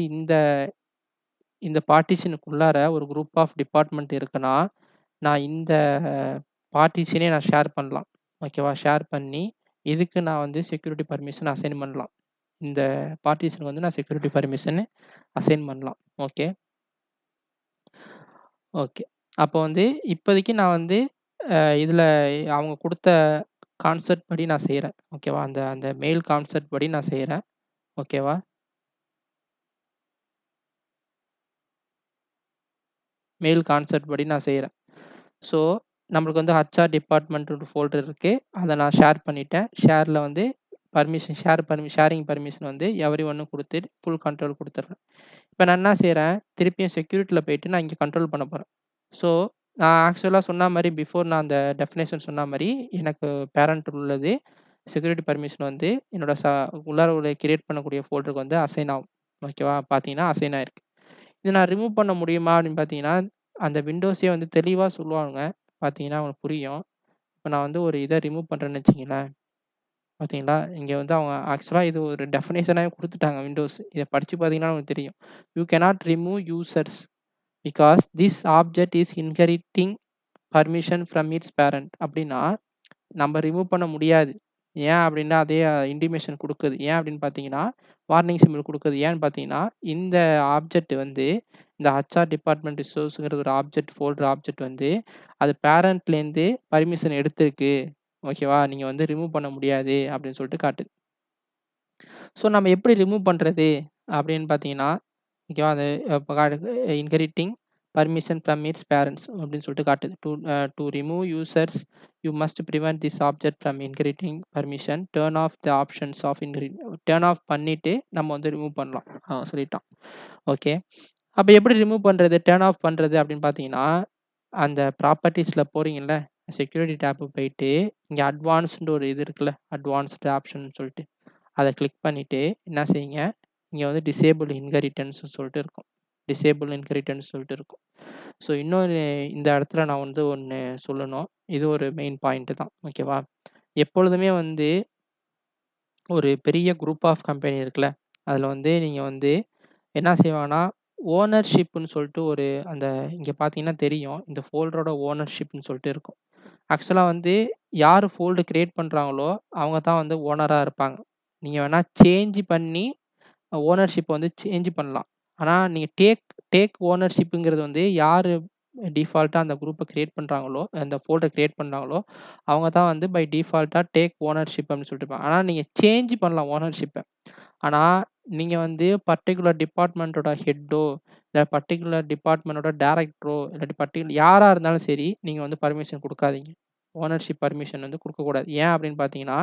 இந்த பார்ட்டிஷனுக்குள்ளார ஒரு குரூப் ஆஃப் டிபார்ட்மெண்ட் இருக்குன்னா, நான் இந்த பார்ட்டிஷனே நான் ஷேர் பண்ணலாம். ஓகேவா? ஷேர் பண்ணி, இதுக்கு நான் வந்து செக்யூரிட்டி பர்மிஷன் அசைன் பண்ணலாம். இந்த பார்ட்டிஷனுக்கு வந்து நான் செக்யூரிட்டி பர்மிஷன் அசைன் பண்ணலாம். ஓகே. ஓகே. அப்போ வந்து இப்போதைக்கு நான் வந்து இதில அவங்க குடுத்த கான்செப்ட் படி நான் செய்றேன். ஓகேவா? அந்த அந்த மெயில் கான்செப்ட் படி நான் செய்றேன். ஓகேவா? மெயில் கான்செப்ட் படி நான் செய்றேன். ஸோ, நம்மளுக்கு வந்து ஹெச்ஆர் டிபார்ட்மெண்ட் ஒரு ஃபோல்டர் இருக்கு. அத நான் ஷேர் பண்ணிட்டேன். ஷேர்ல வந்து ஷேரிங் பர்மிஷன் வந்து எவரிஒன்னு குடுத்து ஃபுல் கண்ட்ரோல் குடுத்துடுறேன். இப்ப நான் என்ன செய்றேன், திருப்பியும் செக்யூரிட்டில போயிட்டு நான் இங்க கண்ட்ரோல் பண்ண போறேன். ஸோ, நான் ஆக்சுவலா சொன்ன மாரி நான் அந்த டெஃபினிஷன் சொன்ன மாரி எனக்கு பேரண்ட் உள்ளது. செக்யூரிட்டி பர்மிஷன் வந்து என்னோட உள்ளார உள்ள கிரியேட் பண்ணக்கூடிய ஃபோல்டருக்கு வந்து அசைன் ஆகும். ஓகேவா? பார்த்தீங்கன்னா, அசைன் ஆயிருக்கு. இத நான் ரிமூவ் பண்ண முடியுமா அப்படின்னு பார்த்தீங்கன்னா, அந்த விண்டோஸே வந்து தெளிவா சொல்லுவாங்க. பார்த்தீங்கன்னா, உங்களுக்கு புரியும். இப்ப நான் வந்து ஒரு இத ரிமூவ் பண்றேன்னு வச்சுக்கங்களேன். பார்த்தீங்களா? இங்க வந்து அவங்க ஆக்சுவலா இது ஒரு டெஃபினிஷனாவே குடுத்துட்டாங்க விண்டோஸ். இத படிச்சு பார்த்தீங்கன்னா உங்களுக்கு தெரியும். You cannot remove users because this object is inheriting permission from it's parent அப்படின்னா, நம்ம ரிமூவ் பண்ண முடியாது. ஏன் அப்படின்னா, அதே இன்டிமேஷன் குடுக்குது. ஏன் அப்படின்னு பார்த்தீங்கன்னா, வார்னிங் சிம்பல் குடுக்குது. ஏன்னு பார்த்தீங்கன்னா, இந்த ஆப்ஜெக்ட் வந்து இந்த ஹெச்ஆர் டிபார்ட்மெண்ட் ரிசோர்ஸ்ங்கிற ஒரு ஆப்ஜெக்ட் ஆப்ஜெக்ட் வந்து அது பேரண்ட்லேருந்து பர்மிஷன் எடுத்திருக்கு. ஓகேவா? நீங்க வந்து ரிமூவ் பண்ண முடியாது அப்படின்னு சொல்லிட்டு காட்டுது. ஸோ நம்ம எப்படி ரிமூவ் பண்றது? அப்படின்னு பார்த்தீங்கன்னா, ஓகேவா? அது inheriting permission from its parents அப்படின்னு சொல்லிட்டு காட்டுது. To remove users you must prevent this object from inheriting permission. Turn off the options off turn off பண்ணிட்டு நம்ம வந்து ரிமூவ் பண்ணலாம். சொல்லிட்டான். ஓகே. அப்ப எப்படி ரிமூவ் பண்றது? டர்ன் ஆஃப் பண்றது அப்படின்னு பார்த்தீங்கன்னா, அந்த ப்ராப்பர்ட்டீஸ்ல போறீங்கல்ல, செக்யூரிட்டி டேப் போயிட்டு, இங்க அட்வான்ஸ்ன்னு ஒரு இது இருக்குல்ல, அட்வான்ஸ்டு ஆப்ஷன்னு சொல்லிட்டு. அத கிளிக் பண்ணிட்டு என்ன செய்யுங்க, இங்க வந்து டிசேபிள் இன்ஹெரிட்டன்ஸ்ன்னு சொல்லிட்டு இருக்கும். டிசேபிள் இன்ஹெரிட்டன்ஸ் சொல்லிட்டு இருக்கும். ஸோ இன்னொரு இந்த இடத்துல நான் வந்து ஒண்ணு சொல்லணும். இது ஒரு மெயின் பாயிண்ட் தான். ஓகேவா? எப்பொழுதுமே வந்து ஒரு பெரிய குரூப் ஆஃப் கம்பெனி இருக்குல்ல, அதுல வந்து நீங்க வந்து என்ன செய்வாங்கன்னா, ஓனர்ஷிப்ன்னு சொல்லிட்டு ஒரு அந்த இங்க பார்த்தீங்கன்னா தெரியும். இந்த ஃபோல்டரோட ஓனர்ஷிப்ன்னு சொல்லிட்டு இருக்கும். ஆக்சுவலா வந்து யாரு ஃபோல்டு கிரியேட் பண்றாங்களோ, அவங்க தான் வந்து ஓனரா இருப்பாங்க. நீங்க வேணா சேஞ்ச் பண்ணி ஓனர்ஷிப் வந்து சேஞ்ச் பண்ணலாம். ஆனா, நீங்க டேக் டேக் ஓனர்ஷிப்ங்கிறது வந்து யாரு டிஃபால்ட்டா அந்த குரூப்ப கிரியேட் பண்றாங்களோ, அந்த ஃபோல்டர் கிரியேட் பண்றாங்களோ, அவங்க தான் வந்து பை டிஃபால்ட்டா டேக் ஓனர்ஷிப் அப்படின்னு சொல்லிட்டு இருப்பாங்க. ஆனா, நீங்க சேஞ்ச் பண்ணலாம் ஓனர்ஷிப்ப. ஆனா, நீங்க வந்து பர்ட்டிகுலர் டிபார்ட்மென்ட்டோட ஹெட்டோ, இல்ல பர்ட்டிகுலர் டிபார்ட்மென்ட்டோட டைரக்டரோ, இல்லாட்டி யாரா இருந்தாலும் சரி, நீங்க வந்து பர்மிஷன் குடுக்காதீங்க. ஓனர்ஷிப் பர்மிஷன் வந்து குடுக்கக்கூடாது. ஏன் அப்படின்னு பார்த்தீங்கன்னா,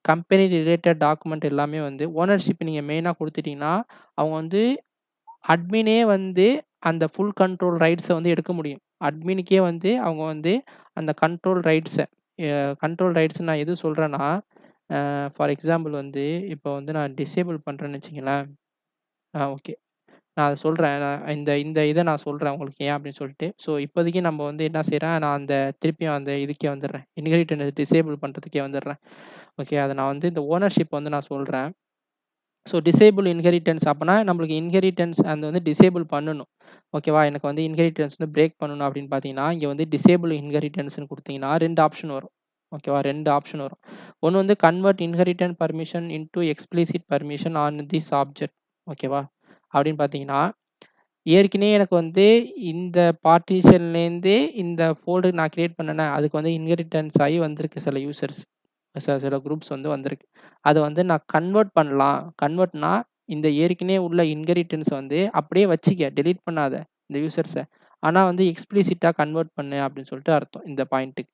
கம்பெனி ரிலேட்டட் டாக்குமெண்ட் எல்லாமே வந்து ஓனர்ஷிப் நீங்க மெயினா குடுத்துட்டீங்கன்னா, அவங்க வந்து அட்மினே வந்து அந்த ஃபுல் கண்ட்ரோல் ரைட்ஸ வந்து எடுக்க முடியும். அட்மினுக்கே வந்து அவங்க வந்து அந்த கண்ட்ரோல் ரைட்ஸ கண்ட்ரோல் ரைட்ஸ் நான் எது சொல்றேன்னா, ஃபார் எக்ஸாம்பிள் வந்து இப்போ வந்து நான் டிசேபிள் பண்றேன்னு வச்சுக்கங்களேன். ஓகே. நான் அத சொல்றேன். நான் இந்த இந்த இத நான் சொல்றேன் உங்களுக்கு ஏன் அப்படின்னு சொல்லிட்டு. ஸோ இப்போதைக்கு நம்ம வந்து என்ன செய்றேன், நான் அந்த திருப்பியும் அந்த இதுக்கே வந்துடுறேன். இன்ஹெரிட்டன்ஸ் டிசேபிள் பண்றதுக்கே வந்துடுறேன். ஓகே. அத நான் வந்து இந்த ஓனர்ஷிப் வந்து நான் சொல்றேன். ஸோ டிசேபிள் இன்ஹெரிட்டன்ஸ் அப்பன்னா நம்மளுக்கு இன்ஹெரிட்டன்ஸ் அந்த வந்து டிசேபிள் பண்ணணும். ஓகேவா? எனக்கு வந்து இன்ஹெரிட்டன்ஸ் வந்து பிரேக் பண்ணணும் அப்படின்னு பார்த்தீங்கன்னா, இங்க வந்து டிசேபிள் இன்ஹெரிட்டன்ஸ்ன்னு குடுத்தீங்கன்னா 2 ஆப்ஷன் வரும். ஓகேவா? 2 ஆப்ஷன் வரும். ஒண்ணு வந்து convert inherited permission into explicit permission on this object. ஓகேவா? அப்படின்னு பார்த்தீங்கன்னா, ஏற்கனவே எனக்கு வந்து இந்த பார்ட்டிஷன்லேருந்து இந்த ஃபோல்டர் நான் கிரியேட் பண்ணேனே, அதுக்கு வந்து இன்ஹெரிட்டன்ஸ் ஆயி வந்திருக்கு சில யூசர்ஸ். சில குரூப்ஸ் வந்து வந்திருக்கு. அத வந்து நான் கன்வெர்ட் பண்ணலாம். கன்வெர்ட்னா, இந்த ஏற்கனவே உள்ள இன்ஹெரிட்டன்ஸ் வந்து அப்படியே வச்சுக்க. டெலீட் பண்ணாத இந்த யூசர்ஸ. ஆனா வந்து எக்ஸ்பிளிசிட்டா கன்வெர்ட் பண்ணு அப்படின்னு சொல்லிட்டு அர்த்தம் இந்த பாயிண்ட்க்கு.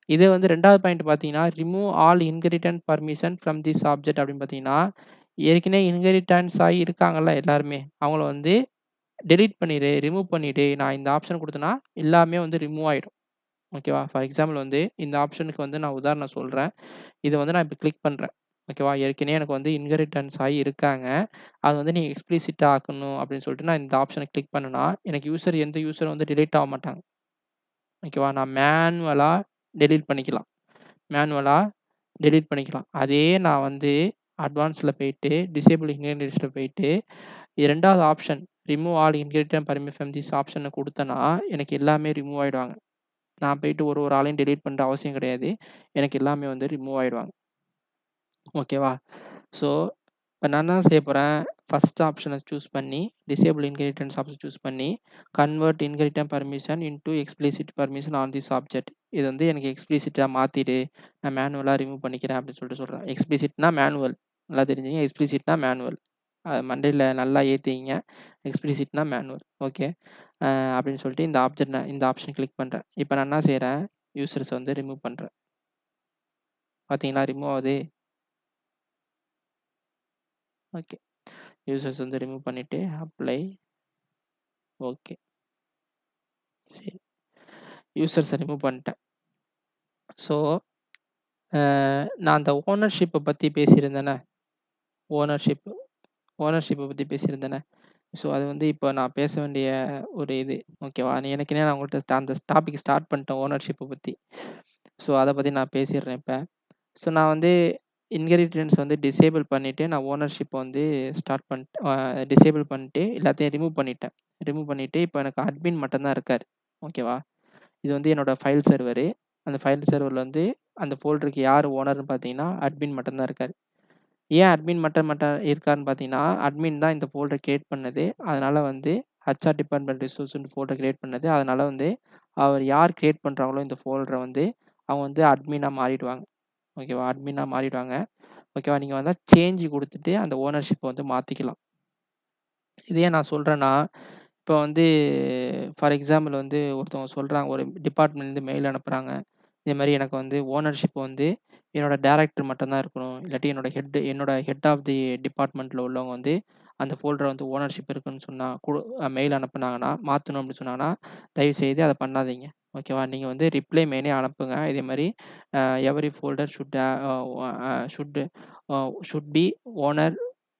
இதே வந்து 2வது பாயிண்ட் பார்த்தீங்கன்னா, remove all inherited permission from this object அப்படின்னு பார்த்தீங்கன்னா, ஏற்கனவே இன்ஹெரிட்டன்ஸ் ஆயி இருக்காங்கல்ல எல்லாருமே. அவங்கள வந்து டெலீட் பண்ணிடு, ரிமூவ் பண்ணிடு. நான் இந்த ஆப்ஷன் குடுத்தேன்னா, எல்லாமே வந்து ரிமூவ் ஆயிடும். ஓகேவா? ஃபார் எக்ஸாம்பிள் வந்து இந்த ஆப்ஷனுக்கு வந்து நான் உதாரணம் சொல்றேன். இத வந்து நான் இப்ப கிளிக் பண்றேன். ஓகேவா? ஏற்கனவே எனக்கு வந்து இன்ஹெரிட்டன்ஸ் ஆயி இருக்காங்க. அத வந்து நீங்க எக்ஸ்பிளிசிட்டா ஆக்கணும் அப்படின்னு சொல்லிட்டு நான் இந்த ஆப்ஷன கிளிக் பண்ணேன்னா, எனக்கு எந்த யூசரும் வந்து டிலீட் ஆக மாட்டாங்க. ஓகேவா? நான் மேனுவலா டெலீட் பண்ணிக்கலாம். மேனுவலா டெலீட் பண்ணிக்கலாம். அதே நான் வந்து அட்வான்ஸ்ல போயிட்டு, டிசேபிள் இன்ஹெரிடன்ஸ்ல போயிட்டு, 2வது option remove all inherited permission from this ஆப்ஷன குடுத்தேன்னா, எனக்கு எல்லாமே ரிமூவ் ஆயிடுவாங்க. நான் போயிட்டு ஒரு ஆளையும் டெலீட் பண்ற அவசியம் கிடையாது. எனக்கு எல்லாமே வந்து ரிமூவ் ஆயிடுவாங்க. ஓகேவா? ஸோ, இப்ப நான் என்ன செய்ய போறேன், ஃபர்ஸ்ட் ஆப்ஷன சூஸ் பண்ணி, டிசேபிள் இன்ஹெரிட்டன்ஸ் ஆப்ஷன் சூஸ் பண்ணி, convert inherited permission into explicit permission on this object. இது வந்து எனக்கு எக்ஸ்பிளிசிட்டா மாத்திடு. நான் மேனுவலா ரிமூவ் பண்ணிக்கிறேன் அப்படின்னு சொல்றேன். எக்ஸ்பிளிசிட்னா மேனுவல். நல்லா தெரிஞ்சுக்கங்க. எக்ஸ்பிளிசிட்னா மேனுவல். மண்டையில நல்லா ஏத்திக்கங்க. எக்ஸ்பிளிசிட்னா மேனுவல். ஓகே. அப்படின்னு சொல்லிட்டு இந்த ஆப்ஷன் கிளிக் பண்றேன். இப்ப நான் என்ன செய்றேன், யூசர்ஸ வந்து ரிமூவ் பண்றேன். பார்த்தீங்களா ரிமூவ் ஆகுது. ஓகே. யூசர்ஸ் வந்து ரிமூவ் பண்ணிட்டு அப்ளை. ஓகே. சரி. யூசர்ஸ ரிமூவ் பண்ணிட்டேன். ஸோ, நான் அந்த ஓனர்ஷிப்ப பத்தி பேசியிருந்தேனே, ஓனர்ஷிப் ஓனர்ஷிப்ப பத்தி பேசியிருந்தேனே. ஸோ, அது வந்து இப்போ நான் பேச வேண்டிய ஒரு இது. ஓகேவா? ஏற்கனவே நான் உங்கள்ட்ட அந்த டாபிக் ஸ்டார்ட் பண்ணிட்டேன் ஓனர்ஷிப்ப பத்தி. ஸோ, அத பத்தி நான் பேசிடுறேன் இப்ப. ஸோ, நான் வந்து இன்ஹெரிட்டன்ஸ் வந்து டிசேபிள் பண்ணிட்டு, நான் ஓனர்ஷிப்ப வந்து ஸ்டார்ட் பண்ணிட்டு டிசேபிள் பண்ணிட்டு எல்லாத்தையும் ரிமூவ் பண்ணிட்டேன். ரிமூவ் பண்ணிட்டு, இப்போ எனக்கு அட்மின் மட்டும் தான் இருக்காரு. ஓகேவா? இது வந்து என்னோட ஃபைல் சர்வரு. அந்த ஃபைல் சர்வர்ல வந்து அந்த ஃபோல்டருக்கு யார் ஓனர்ன்னு பார்த்தீங்கன்னா, அட்மின் மட்டும் தான் இருக்காரு. ஏன் அட்மின் மட்டும் மட்டும் இருக்காருன்னு பார்த்தீங்கன்னா, அட்மின் தான் இந்த ஃபோல்டர் கிரியேட் பண்ணது. அதனால வந்து ஹெச்ஆர் டிபார்ட்மெண்ட் ரிசோர்ஸ்ன்னு ஃபோல்டர் கிரியேட் பண்ணது. அதனால வந்து அவர் யார் கிரியேட் பண்றாங்களோ இந்த ஃபோல்டர வந்து, அவங்க வந்து அட்மினா மாறிடுவாங்க. ஓகேவா? அட்மினா மாறிடுவாங்க. ஓகேவா? நீங்க வந்தா சேஞ்ச் குடுத்துட்டு அந்த ஓனர்ஷிப்ப வந்து மாத்திக்கலாம். இது ஏன் நான் சொல்றேன்னா, இப்போ வந்து ஃபார் எக்ஸாம்பிள் வந்து ஒருத்தவங்க சொல்றாங்க, ஒரு டிபார்ட்மெண்ட்லேருந்து மெயில் அனுப்புறாங்க. இதே மாரி எனக்கு வந்து ஓனர்ஷிப் வந்து என்னோட டைரக்டர் மட்டும் தான் இருக்கணும். இல்லாட்டி என்னோட ஹெட் ஆஃப் தி டிபார்ட்மெண்ட்ல உள்ளவங்க வந்து அந்த ஃபோல்டர வந்து ஓனர்ஷிப் இருக்குன்னு சொன்னா மெயில் அனுப்புனாங்கன்னா, மாத்தணும் அப்படின்னு சொன்னாங்கன்னா, தயவுசெய்து அத பண்ணாதீங்க. ஓகேவா? நீங்க வந்து ரிப்ளை மெயிலே அனுப்புங்க. இதே மாரி every folder should should be owner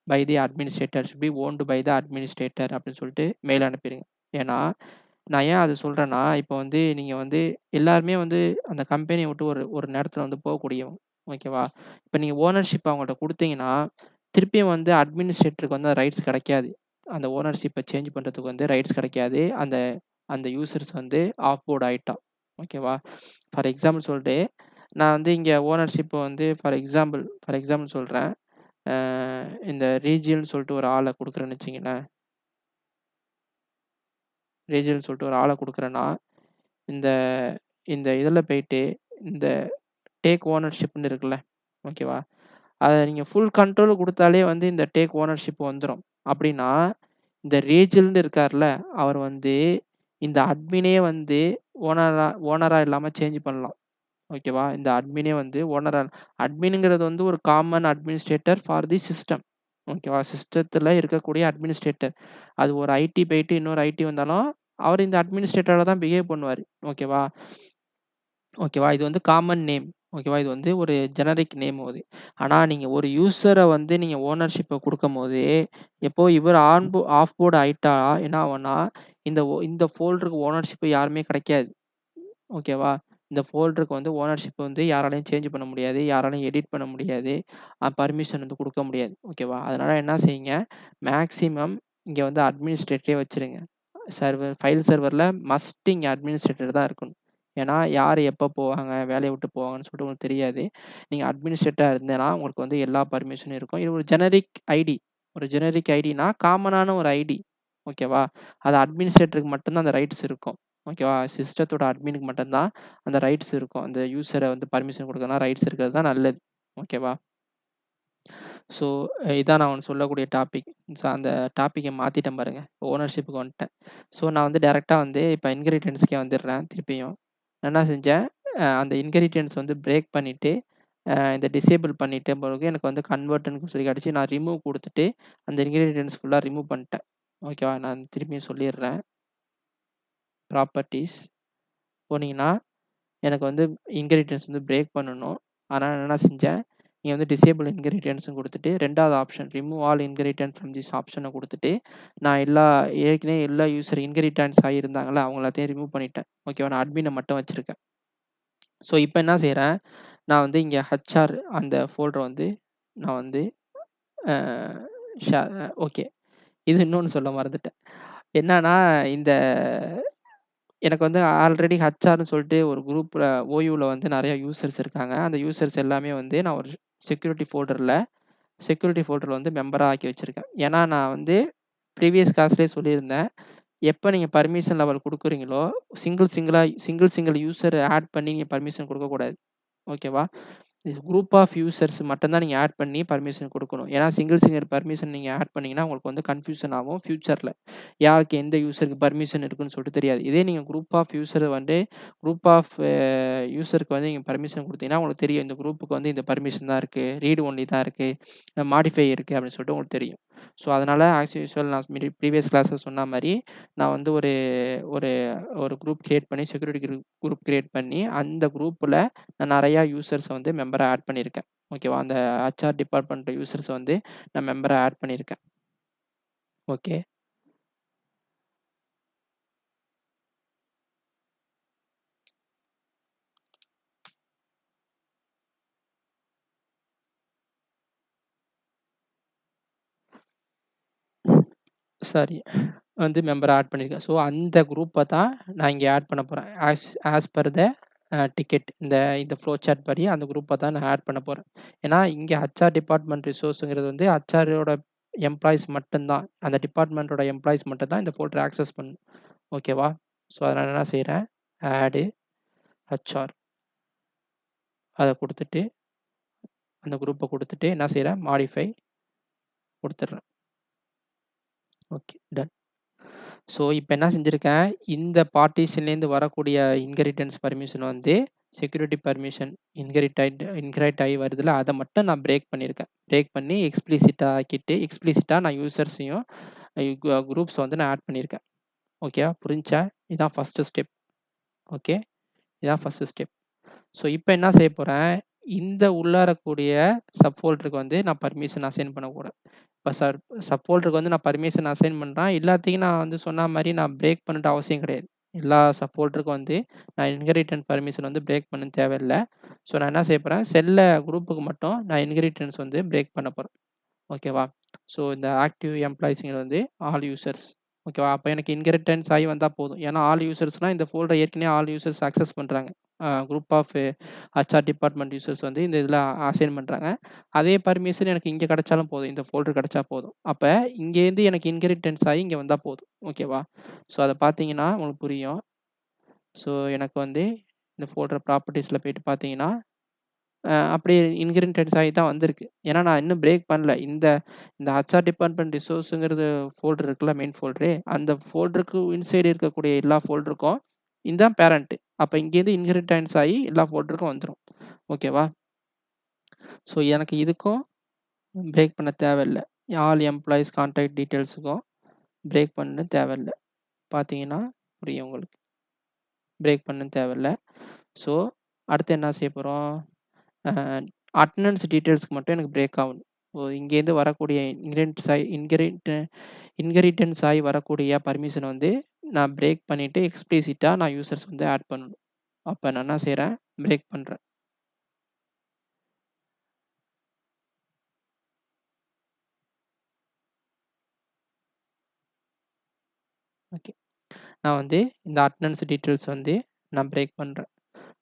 by the administrator should be owned by the administrator அப்படின்னு சொல்லிட்டு மெயில் அனுப்பிருங்க. ஏன்னா, நான் ஏன் அத சொல்றேன்னா, இப்போ வந்து நீங்க வந்து எல்லாருமே வந்து அந்த கம்பெனிய விட்டு ஒரு ஒரு நேரத்தில வந்து போகக்கூடியவங்க. ஓகேவா? இப்ப நீங்க ஓனர்ஷிப் அவங்கள்ட்ட குடுத்தீங்கன்னா, திருப்பியும் வந்து அட்மினிஸ்ட்ரேட்டருக்கு வந்து ரைட்ஸ் கிடைக்காது. அந்த ஓனர்ஷிப்ப சேஞ்ச் பண்றதுக்கு வந்து ரைட்ஸ் கிடைக்காது. அந்த அந்த யூசர்ஸ் வந்து ஆஃப் போர்ட் ஆயிட்டா. ஓகேவா? ஃபார் எக்ஸாம்பிள் சொல்ட்டு, நான் வந்து இங்க ஓனர்ஷிப்ப வந்து ஃபார் எக்ஸாம்பிள் சொல்றேன். அ இந்த ரீஜியல்ன்னு சொல்லிட்டு ஒரு ஆள குடுக்குறேன்னு வச்சுக்கங்களேன். ரீஜியல்ன்னு சொல்லிட்டு ஒரு ஆள குடுக்குறேன்னா, இந்த இந்த இதில போயிட்டு, இந்த டேக் ஓனர்ஷிப்ன்னு இருக்குல்ல. ஓகேவா? அத நீங்க ஃபுல் கண்ட்ரோல் குடுத்தாலே வந்து இந்த டேக் ஓனர்ஷிப் வந்துரும். அப்படின்னா, இந்த ரேஜல்ன்னு இருக்கார்ல, அவர் வந்து இந்த அட்மினே வந்து ஓனரா இல்லாம சேஞ்ச் பண்ணலாம். ஓகேவா? இந்த அட்மினே வந்து அட்மின்ங்கிறது வந்து ஒரு common administrator for the system. ஓகேவா? சிஸ்டத்துல இருக்கக்கூடிய அட்மினிஸ்ட்ரேட்டர். அது ஒரு ஐடி போயிட்டு இன்னொரு ஐடி வந்தாலும், அவரு இந்த அட்மினிஸ்ட்ரேட்டரா தான் பிஹேவ் பண்ணுவாரு. ஓகேவா? ஓகேவா? இது வந்து காமன் நேம். ஓகேவா? இது வந்து ஒரு ஜெனரிக் நேம் அது. ஆனா, நீங்க ஒரு யூசர வந்து நீங்க ஓனர்ஷிப்ப குடுக்கும்போது, எப்போ இவர் ஆஃப் போர்ட் ஆயிட்டா என்ன ஆகும்னா, இந்த ஃபோல்டருக்கு ஓனர்ஷிப் யாருமே கிடைக்காது. ஓகேவா? இந்த ஃபோல்டருக்கு வந்து ஓனர்ஷிப் வந்து யாராலயும் சேஞ்ச் பண்ண முடியாது. யாராலயும் எடிட் பண்ண முடியாது. பர்மிஷன் வந்து குடுக்க முடியாது. ஓகேவா? அதனால என்ன செய்யுங்க, மேக்ஸிமம் இங்க வந்து அட்மினிஸ்ட்ரேட்டரே வச்சுருங்க. ஃபைல் சர்வர்ல மஸ்ட் இங்க அட்மினிஸ்ட்ரேட்டர் தான் இருக்கணும். ஏன்னா, யார் எப்ப போவாங்க, வேலைய விட்டு போவாங்கன்னு சொல்லிட்டு உங்களுக்கு தெரியாது. நீங்க அட்மினிஸ்ட்ரேட்டரா இருந்தேன்னா, உங்களுக்கு வந்து எல்லா பர்மிஷனும் இருக்கும். இது ஒரு ஜெனரிக் ஐடி. ஒரு ஜெனரிக் ஐடினா காமனான ஒரு ஐடி. ஓகேவா? அது அட்மினிஸ்ட்ரேட்டருக்கு மட்டும் தான் அந்த ரைட்ஸ் இருக்கும். ஓகேவா? சிஸ்டத்தோட அட்மினுக்கு மட்டும் தான் அந்த ரைட்ஸ் இருக்கும். அந்த யூசர வந்து பர்மிஷன் குடுக்கறதுனா ரைட்ஸ் இருக்கிறது தான் நல்லது. ஓகேவா? ஸோ, இதான் நான் உனக்கு சொல்லக்கூடிய டாபிக். ஸோ, அந்த டாபிக்க மாத்திட்டேன் பாருங்க. ஓனர்ஷிப்க்கு வந்துட்டேன். ஸோ, நான் வந்து டைரக்ட்டா வந்து இப்ப இன்ஹெரிட்டன்ஸ்க்கே வந்துடுறேன் திருப்பியும். நான் என்ன செஞ்சேன், அந்த இன்ஹெரிட்டன்ஸ் வந்து பிரேக் பண்ணிட்டு, இந்த டிசேபிள் பண்ணிட்ட பிறகு எனக்கு வந்து கன்வெர்ட்ன்னு சொல்லி கிடைச்சு, நான் ரிமூவ் குடுத்துட்டு, அந்த இன்ஹெரிட்டன்ஸ் ஃபுல்லா ரிமூவ் பண்ணிட்டேன். ஓகேவா? நான் திருப்பியும் சொல்லிடுறேன். ப்ராப்பர்ட்டீஸ் போனீங்கன்னா எனக்கு வந்து இன்ஹெரிட்டன்ஸ் வந்து பிரேக் பண்ணணும். அதனால நான் என்ன செஞ்சேன், நீங்க வந்து டிசேபிள் இன்ஹெரிட்டன்ஸ்ன்னு குடுத்துட்டு 2வது option remove all inheritance from this ஆப்ஷன குடுத்துட்டு, நான் ஏற்கனவே எல்லா யூசர் இன்ஹெரிட்டன்ஸ் ஆகியிருந்தாங்கல்ல, அவங்க எல்லாத்தையும் ரிமூவ் பண்ணிட்டேன். ஓகேவா? நான் அட்மின மட்டும் வச்சிருக்கேன். ஸோ, இப்ப என்ன செய்றேன், நான் வந்து இங்க ஹெச்ஆர் அந்த ஃபோல்டர வந்து நான் வந்து அ ஷே ஓகே. இது இன்னொன்னு சொல்ல மறந்துட்டேன். என்னன்னா, இந்த எனக்கு வந்து ஆல்ரெடி ஹச்ஆர்ன்னு சொல்லிட்டு ஒரு குரூப்ல ஓயூல வந்து நெறைய யூசர்ஸ் இருக்காங்க. அந்த யூசர்ஸ் எல்லாமே வந்து நான் ஒரு செக்யூரிட்டி ஃபோல்டர்ல வந்து மெம்பரா ஆக்கி வச்சிருக்கேன். ஏன்னா, நான் வந்து ப்ரீவியஸ் கிளாஸ்லயே சொல்லியிருந்தேன். எப்ப நீங்க பர்மிஷன் லெவல் குடுக்குறீங்களோ, சிங்கிள் யூசர் ஆட் பண்ணி நீங்க பர்மிஷன் குடுக்கக்கூடாது. ஓகேவா? குரூப் ஆஃப் யூசர்ஸ் மட்டும் தான் நீங்க ஆட் பண்ணி பர்மிஷன் குடுக்கணும். ஏன்னா, சிங்கிள் பர்மிஷன் நீங்க ஆட் பண்ணீங்கன்னா, உங்களுக்கு வந்து கன்ஃப்யூஷன் ஆகும் ஃபியூச்சர்ல. யாருக்கு எந்த யூசருக்கு பர்மிஷன் இருக்குன்னு சொல்லிட்டு தெரியாது. இதே நீங்க குரூப் ஆஃப் யூசருக்கு வந்து நீங்க பர்மிஷன் குடுத்தீங்கன்னா, உங்களுக்கு தெரியும். இந்த குரூப்புக்கு வந்து இந்த பர்மிஷன் தான் இருக்கு. ரீட் ஒன்லி தான் இருக்கு. மாடிஃபை இருக்கு அப்படின்னு சொல்லிட்டு உங்களுக்கு தெரியும். ஸோ, அதனால ஆஸ் யூசுவல் நான் ப்ரீவியஸ் கிளாஸ்ல சொன்ன மாரி, நான் வந்து ஒரு ஒரு ஒரு குரூப் கிரியேட் பண்ணி செக்யூரிட்டி குரூப் கிரியேட் பண்ணி, அந்த குரூப்ல நான் நெறையா யூசர்ஸ வந்து மெம்பரா ஆட் பண்ணியிருக்கேன். ஓகேவா? அந்த ஹெச்ஆர் டிபார்ட்மெண்ட் யூசர்ஸ வந்து நான் மெம்பரா ஆட் பண்ணியிருக்கேன். ஓகே. சாரி. வந்து மெம்பரா ஆட் பண்ணியிருக்கேன். ஸோ, அந்த குரூப்ப தான் நான் இங்க ஆட் பண்ண போறேன். As per the ticket. இந்த இந்த ஃப்ளோ சார்ட் படி அந்த குரூப்ப தான் நான் ஆட் பண்ண போறேன். ஏன்னா, இங்க ஹெச்ஆர் டிபார்ட்மெண்ட் ரிசோர்ஸ்ங்கிறது வந்து ஹெச்ஆரோட எம்ப்ளாயீஸ் மட்டும் தான். அந்த டிபார்ட்மெண்ட்டோட எம்ப்ளாயீஸ் மட்டும் தான் இந்த ஃபோல்டர ஆக்சஸ் பண்ணணும். ஓகேவா? ஸோ, அதனால என்ன செய்றேன், ஆட் ஹெச்ஆர் அத குடுத்துட்டு, அந்த குரூப்ப குடுத்துட்டு என்ன செய்றேன், மாடிஃபை குடுத்துடுறேன். Okay, done. ஸோ, இப்ப என்ன செஞ்சிருக்கேன், இந்த பார்ட்டிஷன்லேருந்து வரக்கூடிய இன்ஹெரிட்டன்ஸ் பர்மிஷன் வந்து செக்யூரிட்டி பர்மிஷன் இன்ஹெரிட் ஆயி வருதுல்ல, அத மட்டும் நான் பிரேக் பண்ணியிருக்கேன். பிரேக் பண்ணி எக்ஸ்பிளிசிட்டா நான் யூசர்ஸையும் குரூப்ஸ வந்து நான் ஆட் பண்ணியிருக்கேன். ஓகேவா? புரிஞ்சுச்சா? இதான் ஃபர்ஸ்ட்டு ஸ்டெப். ஓகே. இதான் ஃபர்ஸ்ட்டு ஸ்டெப். ஸோ, இப்ப என்ன செய்ய போறேன், இந்த உள்ளார கூடிய சப் ஃபோல்டருக்கு வந்து நான் பர்மிஷன் அசைன் பண்ணக்கூடாது. இப்ப சப் ஃபோல்டருக்கு வந்து நான் பர்மிஷன் அசைன் பண்றேன். எல்லாத்தையும் நான் வந்து சொன்ன மாரி நான் பிரேக் பண்ணணுன்ட்டு அவசியம் கிடையாது. எல்லா சப் ஃபோல்டருக்கும் வந்து நான் இன்ஹெரிட்டன்ஸ் பர்மிஷன் வந்து பிரேக் பண்ண தேவையில்ல. ஸோ, நான் என்ன செய்ய போறேன், குரூப்புக்கு மட்டும் நான் இன்ஹெரிட்டன்ஸ் வந்து பிரேக் பண்ண போறேன். ஓகேவா? ஸோ, இந்த ஆக்டிவ் எம்ப்ளாயீஸ்ங்கிறது வந்து ஆல் யூசர்ஸ். ஓகேவா? அப்ப எனக்கு இன்ஹெரிட்டன்ஸ் ஆயி வந்தா போதும். ஏன்னா, ஆல் யூசர்ஸ்னா இந்த ஃபோல்டர் ஏற்கனவே ஆல் யூசர்ஸ் அக்சஸ் பண்றாங்க. Group of HR department users வந்து இந்த இதில அசைன் பண்றாங்க. அதே பர்மிஷன் எனக்கு இங்க கிடைச்சாலும் போதும். இந்த ஃபோல்டர் கிடைச்சா போதும். அப்ப இங்கேருந்து எனக்கு இன்ஹெரிட்டன்ஸ் ஆயி இங்க வந்தா போதும். ஓகேவா? ஸோ, அத பார்த்தீங்கன்னா உங்களுக்கு புரியும். ஸோ, எனக்கு வந்து இந்த ஃபோல்டர் ப்ராப்பர்ட்டீஸ்ல போயிட்டு பார்த்தீங்கன்னா அப்படியே இன்ஹெரிடன்ஸ் ஆகி தான் வந்திருக்கு. ஏன்னா, நான் இன்னும் பிரேக் பண்ணல. இந்த இந்த ஹெச்ஆர் டிபார்ட்மெண்ட் ரிசோர்ஸ்ங்கிறது ஃபோல்டர் இருக்குல்ல, மெயின் ஃபோல்டரு. அந்த ஃபோல்டருக்கு இன்சைட் இருக்கக்கூடிய எல்லா ஃபோல்டருக்கும் இதான் பேரண்ட். அப்ப இங்கேருந்து இன்ஹெரிடன்ஸ் ஆயி எல்லா ஃபோல்டருக்கும் வந்துரும். ஓகேவா? ஸோ, எனக்கு இதுக்கும் பிரேக் பண்ண தேவையில்ல. ஆல் எம்ப்ளாயீஸ் கான்டாக்ட் டீட்டெயில்ஸுக்கும் பிரேக் பண்ண தேவையில்ல. பார்த்தீங்கன்னா புரியும் உங்களுக்கு. பிரேக் பண்ண தேவையில்ல. ஸோ, அடுத்து என்ன செய்ய போறோம்? அ அட்டெண்டன்ஸ் டீட்டெயில்ஸ்க்கு மட்டும் எனக்கு பிரேக் ஆகணும். இங்கேருந்து வரக்கூடிய இன்ஹெரிட்டன்ஸ் ஆயி வரக்கூடிய பர்மிஷன் வந்து நான் பிரேக் பண்ணிட்டு எக்ஸ்பிளிசிட்டா நான் யூசர்ஸ் வந்து ஆட் பண்ணணும். அப்ப நான் என்ன செய்றேன், பிரேக் பண்றேன். ஓகே. நான் வந்து இந்த அட்டெண்டன்ஸ் டீட்டெயில்ஸ் வந்து நான் பிரேக் பண்றேன்.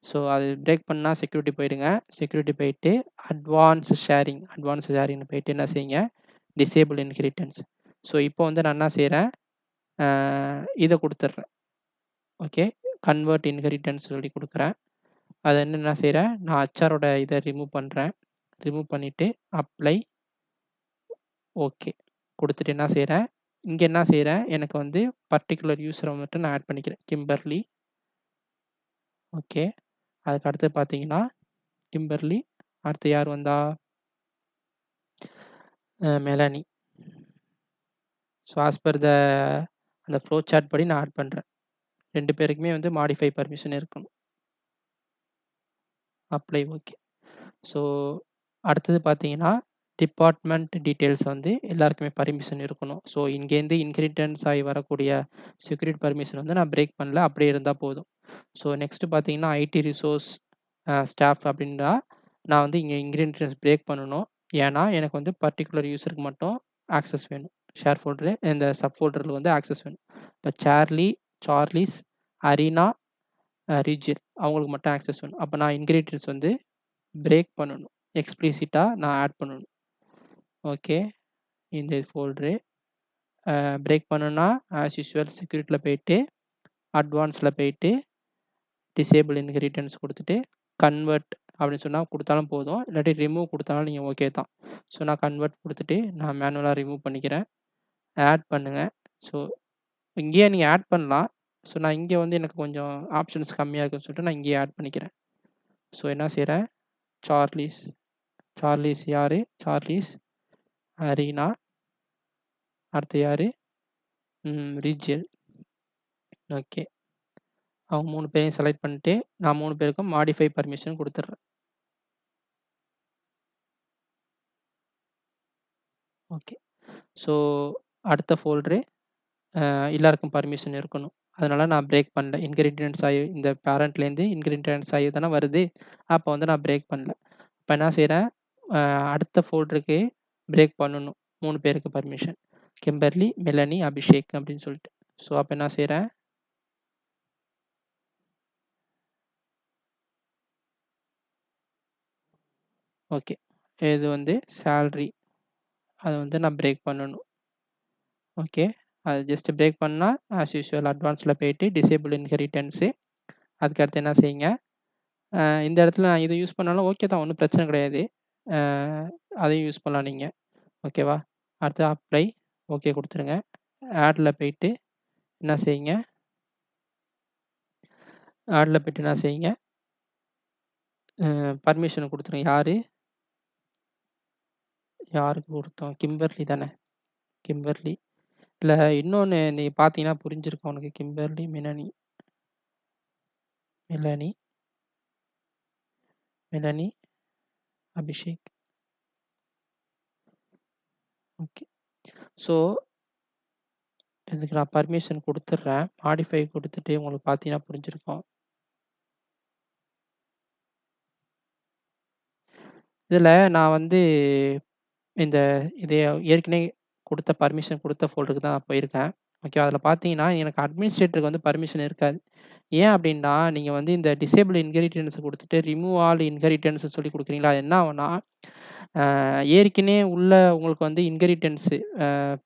ஸோ, அது பிரேக் பண்ணா செக்யூரிட்டி போயிடுங்க. செக்யூரிட்டி போயிட்டு அட்வான்ஸ் ஷேரிங்ன்னு போயிட்டு என்ன செய்யுங்க, டிசேபிள் இன்ஹெரிட்டன்ஸ். ஸோ, இப்போ வந்து நான் என்ன செய்றேன், அ இத குடுத்துடுறேன். ஓகே. கன்வெர்ட் இன்ஹெரிட்டன்ஸ் சொல்லி குடுக்குறேன். அத வந்து என்ன செய்றேன், நான் ஹெச்ஆரோட இத ரிமூவ் பண்றேன். ரிமூவ் பண்ணிட்டு அப்ளை, ஓகே. குடுத்துட்டு என்ன செய்றேன், இங்க என்ன செய்றேன், எனக்கு வந்து பர்ட்டிகுலர் யூசர மட்டும் நான் ஆட் பண்ணிக்கிறேன். Kimberly, okay. அதுக்கு அடுத்து பார்த்தீங்கன்னா, கிம்பர்லி, அடுத்து யார் வந்தா? மெலனி. ஸோ, ஆஸ் பெர் அந்த ஃப்ளோ சார்ட் படி நான் ஆட் பண்றேன். 2 பேருக்குமே வந்து மாடிஃபை பர்மிஷன் இருக்கணும். Apply, okay. ஸோ, அடுத்தது பார்த்தீங்கன்னா, டிபார்ட்மெண்ட் டீட்டெயில்ஸ் வந்து எல்லாருக்குமே பர்மிஷன் இருக்கணும். ஸோ, இங்கேருந்து இன்ஹெரிட்டன்ஸ் ஆயி வரக்கூடிய செக்யூரிட்டி பர்மிஷன் வந்து நான் பிரேக் பண்ணல. அப்படியே இருந்தா போதும். ஸோ, நெக்ஸ்ட் பார்த்தீங்கன்னா, ஐடி ரிசோர்ஸ் ஸ்டாஃப் அப்படின்னா, நான் வந்து இங்க இன்ஹெரிட்டன்ஸ் பிரேக் பண்ணணும். ஏன்னா, எனக்கு வந்து பர்ட்டிகுலர் யூசருக்கு மட்டும் ஆக்சஸ் வேணும். ஷேர் ஃபோல்டரு இந்த சப் ஃபோல்டரில் வந்து ஆக்சஸ் வேணும். இப்போ சார்லி, சார்லிஸ், அரீனா, ரீஜியன் அவங்களுக்கு மட்டும் ஆக்சஸ் வேணும். அப்போ நான் இன்கிரீடியன்ட்ஸ் வந்து பிரேக் பண்ணணும். எக்ஸ்பிளிசிட்டாக நான் ஆட் பண்ணணும். ஓகே. இந்த ஃபோல்டரு பிரேக் பண்ணணும்னா ஆஸ் யூசுவல் செக்யூரிட்டியில் போயிட்டு அட்வான்ஸில் போயிட்டு டிசேபிள் இன்கிரீடியன்ட்ஸ் கொடுத்துட்டு கன்வெர்ட் அப்படின்னு சொன்னால் கொடுத்தாலும் போதும். இல்லாட்டி ரிமூவ் கொடுத்தாலும் நீங்கள் ஓகே தான். ஸோ நான் கன்வெர்ட் கொடுத்துட்டு நான் மேனுவலாக ரிமூவ் பண்ணிக்கிறேன். ஆட் பண்ணுங்கள். ஸோ இங்கேயே நீங்கள் ஆட் பண்ணலாம். ஸோ நான் இங்கே வந்து எனக்கு கொஞ்சம் ஆப்ஷன்ஸ் கம்மியாக இருக்குன்னு சொல்லிட்டு நான் இங்கேயே ஆட் பண்ணிக்கிறேன். ஸோ என்ன செய்கிறேன், சார்லிஸ், சார்லிஸ் யார், சார்லிஸ், அரீனா, அடுத்து யார், ரீஜியல். ஓகே. அவங்க 3 பேரையும் செலக்ட் பண்ணிட்டு நான் 3 பேருக்கும் மாடிஃபை பர்மிஷன் கொடுத்துட்றேன். ஓகே. ஸோ அடுத்த ஃபோல்டரு எல்லாருக்கும் பர்மிஷன் இருக்கணும். அதனால நான் பிரேக் பண்ணல. இன்கிரீடியன்ட்ஸ் ஆகி இந்த பேரண்ட்லேருந்து இன்கிரீடியன்ட்ஸ் ஆகி தானே வருது. அப்போ வந்து நான் பிரேக் பண்ணல. இப்போ என்ன செய்கிறேன், அடுத்த ஃபோல்டருக்கு பிரேக் பண்ணணும். 3 பேருக்கு பர்மிஷன். கிம்பர்லி, மெலனி, அபிஷேக் அப்படின்னு சொல்லிட்டு. ஸோ அப்போ என்ன செய்கிறேன், ஓகே. இது வந்து சேலரி அதை வந்து நான் பிரேக் பண்ணணும். ஓகே. அது ஜஸ்ட் பிரேக் பண்ணால் ஆஸ் யூஷுவல் அட்வான்ஸில் போயிட்டு டிசேபிள் இன்ஹெரிட்டன்ஸு. அதுக்கடுத்து என்ன செய்யுங்க, இந்த இடத்துல நான் இதை யூஸ் பண்ணாலும் ஓகே தான், ஒன்றும் பிரச்சனை கிடையாது. அதையும் யூஸ் பண்ணலாம் நீங்கள். ஓகேவா. அடுத்து அப்ளை ஓகே கொடுத்துருங்க. ஆடில் போயிட்டு என்ன செய்யுங்க, ஆடில் போயிட்டு என்ன செய்யுங்க, பர்மிஷன் கொடுத்துருங்க. யாருக்கு கொடுத்தோம், கிம்பர்லி தானே, கிம்பர்லி. இல்லை இன்னொன்று நீ பார்த்தீங்கன்னா புரிஞ்சிருக்கும் உனக்கு. Kimberly, Melanie, Abhishek. Okay. So இதுக்கு நான் பர்மிஷன் கொடுத்துட்றேன். மாடிஃபை கொடுத்துட்டு உங்களுக்கு பார்த்தீங்கன்னா புரிஞ்சிருக்கும். இதில் நான் வந்து இந்த இது ஏற்கனவே கொடுத்த பர்மிஷன் கொடுத்த ஃபோல்டருக்கு தான் நான் போயிருக்கேன். ஓகே. அதில் பார்த்தீங்கன்னா எனக்கு அட்மினிஸ்ட்ரேட்டருக்கு வந்து பர்மிஷன் இருக்காது. ஏன் அப்படின்னா, நீங்கள் வந்து இந்த டிசேபிள் இன்ஹெரிட்டன்ஸ் கொடுத்துட்டு ரிமூவ் ஆல் இன்ஹெரிட்டன்ஸ்னு சொல்லி கொடுக்குறீங்களா, அது என்ன ஆகும்னா, ஏற்கனவே உள்ள உங்களுக்கு வந்து இன்ஹெரிட்டன்ஸு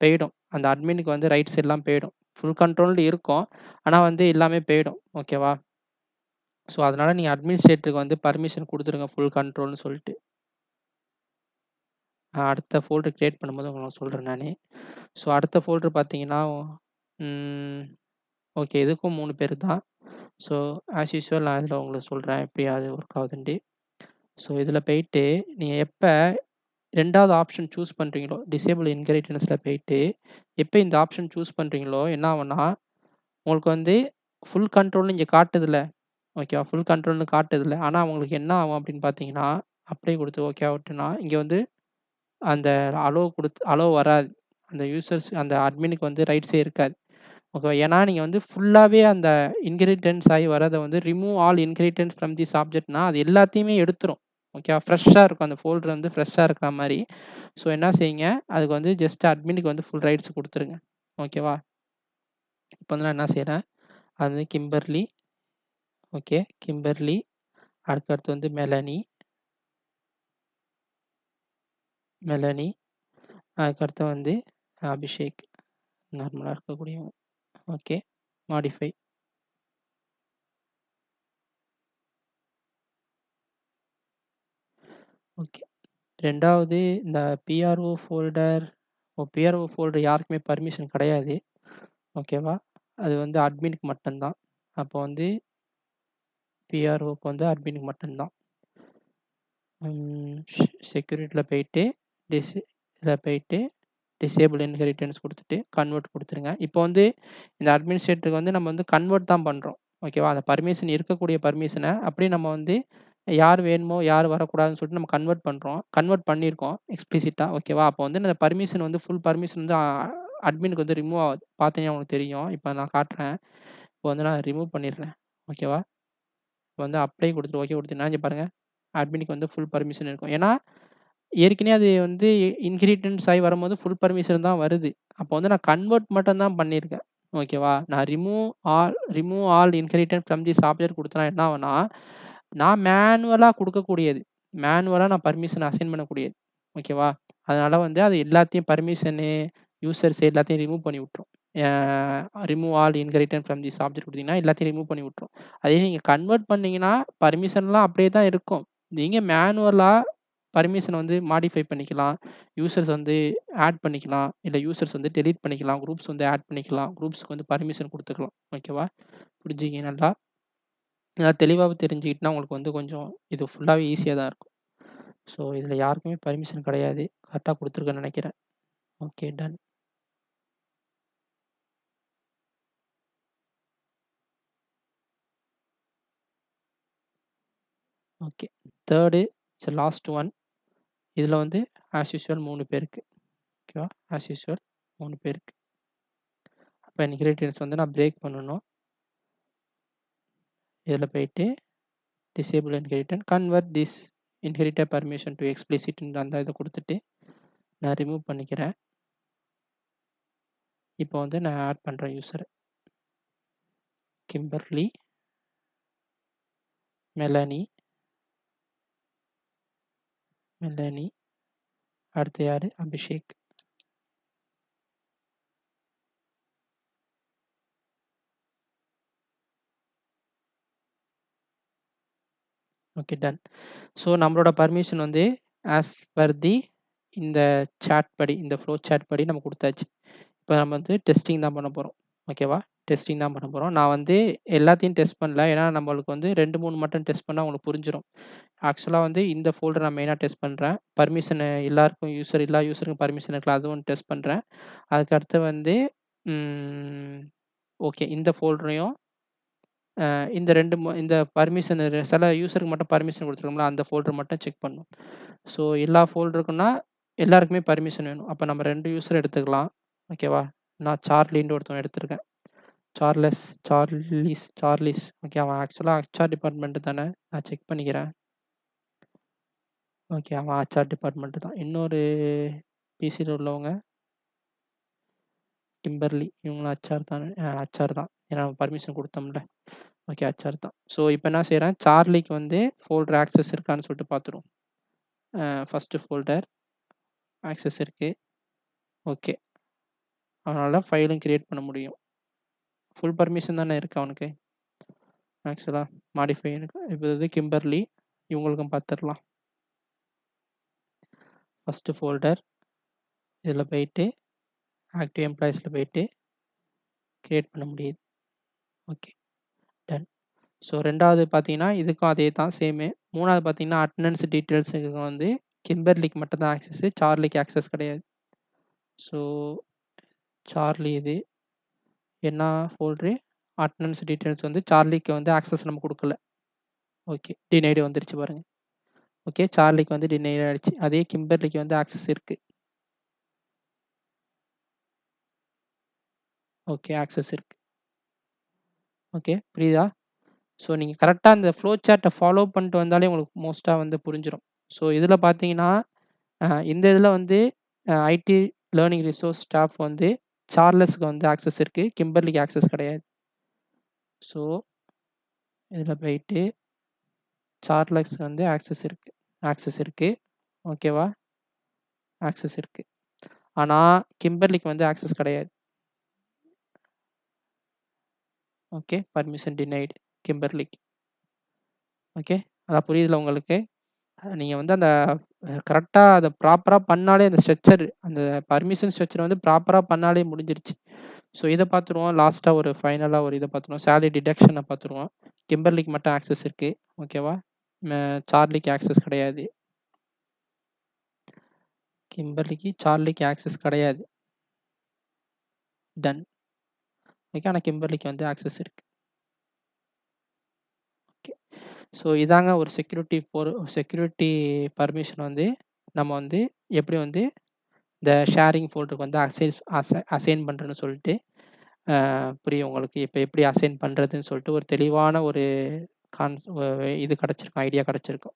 போயிடும். அந்த அட்மினுக்கு வந்து ரைட்ஸ் எல்லாம் போயிடும். ஃபுல் கண்ட்ரோல்டு இருக்கும். ஆனால் வந்து எல்லாமே போயிடும். ஓகேவா. ஸோ அதனால் நீங்கள் அட்மினிஸ்ட்ரேட்டருக்கு வந்து பர்மிஷன் கொடுத்துருங்க ஃபுல் கண்ட்ரோல்னு சொல்லிட்டு. அடுத்த ஃபோல்டர் கிரியேட் பண்ணும்போது உங்களுக்கு சொல்கிறேன் நான். ஸோ அடுத்த ஃபோல்டர் பார்த்தீங்கன்னா, ஓகே, இதுக்கும் 3 பேர் தான். ஸோ ஆஸ் யூசுவல் நான் இதில் உங்களுக்கு சொல்கிறேன் எப்படி அது ஒர்க் ஆகுதுன்ட்டு. ஸோ இதில் போயிட்டு நீங்கள் எப்போ 2வது ஆப்ஷன் சூஸ் பண்ணுறீங்களோ, டிசேபிள் இன்ஹெரிட்டன்ஸில் போயிட்டு எப்போ இந்த ஆப்ஷன் சூஸ் பண்ணுறீங்களோ என்ன ஆகும்னா, உங்களுக்கு வந்து ஃபுல் கண்ட்ரோல்னு இங்கே காட்டுதில்ல. ஓகேவா. ஃபுல் கண்ட்ரோல்னு காட்டுதில்ல. ஆனால் உங்களுக்கு என்ன ஆகும் அப்படின்னு பார்த்தீங்கன்னா, அப்ளை கொடுத்து ஓகே ஆகட்டும்னா இங்கே வந்து அந்த அலோ வராது. அந்த யூசர்ஸ் அந்த அட்மினுக்கு வந்து ரைட்ஸே இருக்காது. ஓகே. ஏன்னா நீங்க வந்து ஃபுல்லாவே அந்த இன்ஹெரிட்டன்ஸ் ஆகி வரத வந்து remove all inheritance from this ஆப்ஜெக்ட்னா அது எல்லாத்தையுமே எடுத்துரும். ஓகேவா. ஃப்ரெஷ்ஷா இருக்கும். அந்த ஃபோல்டர் வந்து ஃப்ரெஷ்ஷா இருக்கிற மாரி. ஸோ என்ன செய்யுங்க, அதுக்கு வந்து ஜஸ்ட் அட்மினுக்கு வந்து ஃபுல் ரைட்ஸ் குடுத்துருங்க. ஓகேவா. இப்போ வந்து நான் என்ன செய்றேன், அது வந்து கிம்பர்லி, ஓகே, கிம்பர்லி, அடுத்து வந்து மெலனி, அதுக்கடுத்து வந்து அபிஷேக். நார்மலா இருக்கக்கூடியவங்க. ஓகே. மாடிஃபை. ஓகே. 2வது இந்த பிஆர்ஓ ஃபோல்டர். பிஆர்ஓ ஃபோல்டர் யாருக்குமே பர்மிஷன் கிடையாது. ஓகேவா. அது வந்து அட்மினுக்கு மட்டும் தான். அப்போ வந்து பிஆர்ஓக்கு வந்து அட்மினுக்கு மட்டும் தான். செக்யூரிட்டில போயிட்டு இதில போயிட்டு டிசேபிள் இன்ஹெரிட்டன்ஸ் கொடுத்துட்டு கன்வெர்ட் கொடுத்துருங்க. இப்போ வந்து இந்த அட்மினிஸ்ட்ரேட்டருக்கு வந்து நம்ம வந்து கன்வெர்ட் தான் பண்ணுறோம். ஓகேவா. அந்த பர்மிஷன் இருக்கக்கூடிய பர்மிஷன அப்படியே நம்ம வந்து யார் வேணுமோ, யார் வரக்கூடாதுன்னு சொல்லிட்டு நம்ம கன்வெர்ட் பண்ணுறோம். கன்வெர்ட் பண்ணியிருக்கோம் எக்ஸ்பிளிசிட்டா. ஓகேவா. அப்போ வந்து அந்த பர்மிஷன் வந்து ஃபுல் பர்மிஷன் வந்து அட்மினுக்கு வந்து ரிமூவ் ஆகுது. பார்த்தீங்கன்னா உங்களுக்கு தெரியும். இப்போ நான் காட்டுறேன். இப்போ வந்து நான் ரிமூவ் பண்ணிடுறேன். ஓகேவா. இப்போ வந்து அப்ளை கொடுத்துட்டு ஓகே கொடுத்தீங்கன்னா இங்க பாருங்க, அட்மினுக்கு வந்து ஃபுல் பர்மிஷன் இருக்கும். ஏன்னா ஏற்கனவே அது வந்து இன்ஹெரிட்டன்ஸ் ஆகி வரும்போது ஃபுல் பர்மிஷன் தான் வருது. அப்போ வந்து நான் கன்வெர்ட் மட்டும் தான் பண்ணியிருக்கேன். ஓகேவா? நான் remove all inheritance from this object குடுத்தனா என்ன ஆகும்னா, நான் மேனுவலா குடுக்கக்கூடியது. மேனுவலா நான் பர்மிஷன் அசைன் பண்ணக்கூடியது. ஓகேவா? அதனால வந்து அது எல்லாத்தையும் பர்மிஷனு, யூசர்ஸ் எல்லாத்தையும் ரிமூவ் பண்ணி விட்டுரும். Remove all inheritance from this object குடுத்தீங்கன்னா, எல்லாத்தையும் ரிமூவ் பண்ணி விட்டுரும். அதே நீங்க கன்வெர்ட் பண்ணீங்கன்னா, பர்மிஷன்லாம் அப்படியே தான் இருக்கும். நீங்க மேனுவலா பர்மிஷன வந்து மாடிஃபை பண்ணிக்கலாம். யூசர்ஸ் வந்து ஆட் பண்ணிக்கலாம். இல்ல யூசர்ஸ் வந்து டெலீட் பண்ணிக்கலாம். குரூப்ஸ் வந்து ஆட் பண்ணிக்கலாம். குரூப்ஸ்க்கு வந்து பர்மிஷன் குடுத்துக்கலாம். ஓகேவா? புரிஞ்சுக்கிங்க நல்லா. நல்லா தெளிவாவே தெரிஞ்சுக்கிட்டனா உங்களுக்கு வந்து கொஞ்சம் இது ஃபுல்லாவே ஈஸியா தான் இருக்கும். ஸோ, இதுல யாருக்குமே பர்மிஷன் கிடையாது. கரெக்ட்டா குடுத்துருக்கேன்னு நெனைக்கிறேன். Okay done. Okay. 3 last one. இதுல வந்து ஆஸ் யூசுவல் 3 பேருக்கு. ஓகேவா? ஆஸ் யூசுவல் 3 பேருக்கு. அப்ப இன்ஹெரிடன்ஸ் வந்து நான் பிரேக் பண்ணணும். இதுல போயிட்டு disable inheritance convert this inherited permission to எக்ஸ்பிளிசிட்ன்ற அந்த இத குடுத்துட்டு, நான் ரிமூவ் பண்ணிக்கிறேன். இப்போ வந்து நான் ஆட் பண்றேன் யூசர. கிம்பர்லி, மெலனி, அடுத்து யாரு? அபிஷேக். Okay done. ஸோ நம்மளோட பர்மிஷன் வந்து ஆஸ் பர் தி இந்த சாட் படி, இந்த ஃப்ளோ சாட் படி நம்ம குடுத்தாச்சு. இப்ப நம்ம வந்து டெஸ்டிங் தான் பண்ண போறோம். ஓகேவா? டெஸ்டிங் தான் பண்ண போறோம். நான் வந்து எல்லாத்தையும் டெஸ்ட் பண்ணல. ஏன்னா நம்மளுக்கு வந்து 2, 3 மட்டும் டெஸ்ட் பண்ணா உங்களுக்கு புரிஞ்சிரும். ஆக்சுவலா வந்து இந்த ஃபோல்டர் நான் மெயினா டெஸ்ட் பண்றேன். பர்மிஷன் எல்லாருக்கும் எல்லா யூசருக்கும் பர்மிஷன் இருக்குல்ல, அதுவும் டெஸ்ட் பண்றேன். அதுக்கு அடுத்து வந்து ம் ஓகே. இந்த ஃபோல்டரையும் இந்த 2 இந்த பர்மிஷன் சில யூசருக்கு மட்டும் பர்மிஷன் குடுத்துருக்கோம்ல, அந்த ஃபோல்டர் மட்டும் செக் பண்ணணும். ஸோ எல்லா ஃபோல்டருக்குன்னா எல்லாருக்குமே பர்மிஷன் வேணும். அப்ப நம்ம 2 யூசர் எடுத்துக்கலாம். ஓகேவா? நான் சார்லின்னு ஒருத்தவன் எடுத்திருக்கேன். சார்லிஸ். ஓகே. அவன் ஆக்சுவலா ஹெச்ஆர் டிபார்ட்மெண்ட் தானே? நான் செக் பண்ணிக்கிறேன். ஓகே. அவன் ஹெச்ஆர் டிபார்ட்மெண்ட் தான். இன்னொரு பிசில உள்ளவங்க கிம்பர்லி. இவங்களும் ஹெச்ஆர் தானே? ஹெச்ஆர் தான். ஏன்னா பர்மிஷன் குடுத்தோம்ல. ஓகே. ஹெச்ஆர் தான். ஸோ இப்ப என்ன செய்றேன், சார்லிக்கு வந்து ஃபோல்டர் ஆக்சஸ் இருக்கான்னு சொல்லிட்டு பார்த்துருவோம். ஃபர்ஸ்ட் ஃபோல்டர் ஆக்சஸ் இருக்கு. ஓகே. அவனால ஃபைலும் கிரியேட் பண்ண முடியும். ஃபுல் பர்மிஷன் தானே இருக்கு அவனுக்கு. ஆக்சுவலா மாடிஃபை இருக்கு. இப்ப இது கிம்பர்லி. இவங்களுக்கும் பார்த்துரலாம். ஃபர்ஸ்ட் ஃபோல்டர் இதில போயிட்டு ஆக்டிவ் எம்ப்ளாயீஸ்ல போயிட்டு கிரியேட் பண்ண முடியுது. ஓகே. டன். ஸோ 2வது பார்த்தீங்கன்னா, இதுக்கும் அதே தான் சேமு. 3வது பார்த்தீங்கன்னா, அட்டெண்டன்ஸ் டீட்டெயில்ஸுக்கு வந்து கிம்பர்லிக்கு மட்டும் தான் ஆக்சஸ். சார்லிக்கு ஆக்சஸ் கிடையாது. ஸோ சார்லி இது. என்ன ஃபோல்டரு? அட்டெண்டன்ஸ் டீட்டெயில்ஸ் வந்து சார்லிக்கு வந்து ஆக்சஸ் நம்ம குடுக்கல. ஓகே. டினைடு வந்துருச்சு பாருங்க. ஓகே. சார்லிக்கு வந்து டினைட் ஆயிடுச்சு. அதே கிம்பர்லிக்கு வந்து ஆக்சஸ் இருக்கு. ஓகே. ஆக்சஸ் இருக்கு. ஓகே. புரியுதா? ஸோ நீங்க கரெக்ட்டா அந்த ஃப்ளோ சார்ட்ட ஃபாலோ பண்ணிட்டு வந்தாலே உங்களுக்கு மோஸ்ட்டா வந்து புரிஞ்சிரும். ஸோ இதில பார்த்தீங்கன்னா, இந்த இதில வந்து ஐடி லேர்னிங் ரிசோர்ஸ் ஸ்டாஃப் வந்து சார்லஸ்க்கு வந்து ஆக்சஸ் இருக்கு. கிம்பர்லிக்கு ஆக்சஸ் கிடையாது. ஸோ இதில போயிட்டு சார்லஸ் வந்து ஆக்சஸ் இருக்கு. ஓகேவா? ஆக்சஸ் இருக்கு. ஆனா கிம்பர்லிக்கு வந்து ஆக்சஸ் கிடையாது. ஓகே. பர்மிஷன் டினைட் கிம்பர்லிக்கு. ஓகே. அதான் புரியுதுல உங்களுக்கு? நீங்க வந்து அந்த கரெக்ட்டா அத ப்ராப்பரா பண்ணாலே அந்த அந்த பர்மிஷன் ஸ்ட்ரக்சர் வந்து ப்ராப்பரா பண்ணாலே முடிஞ்சிருச்சு. ஸோ இத பார்த்துருவோம். லாஸ்ட்டா ஒரு ஃபைனலா ஒரு இத பார்த்துருவோம். சேலரி டிடக்ஷன பார்த்துருவோம். கிம்பர்லிக்கு மட்டும் ஆக்சஸ் இருக்கு. ஓகேவா? சார்லிக்கு ஆக்சஸ் கிடையாது. சார்லிக்கு ஆக்சஸ் கிடையாது. டன். ஓகே. ஆனா கிம்பர்லிக்கு வந்து ஆக்சஸ் இருக்கு. ஓகே. ஸோ இதாங்க ஒரு செக்யூரிட்டி பர்மிஷன் வந்து நம்ம வந்து எப்படி வந்து இந்த ஷேரிங் ஃபோல்டருக்கு வந்து அசைன் பண்றேன்னு சொல்லிட்டு புரியும் உங்களுக்கு. இப்ப எப்படி அசைன் பண்றதுன்னு சொல்லிட்டு ஒரு தெளிவான ஒரு கான்ஸ் இது கிடைச்சிருக்கும். ஐடியா கிடைச்சிருக்கும்.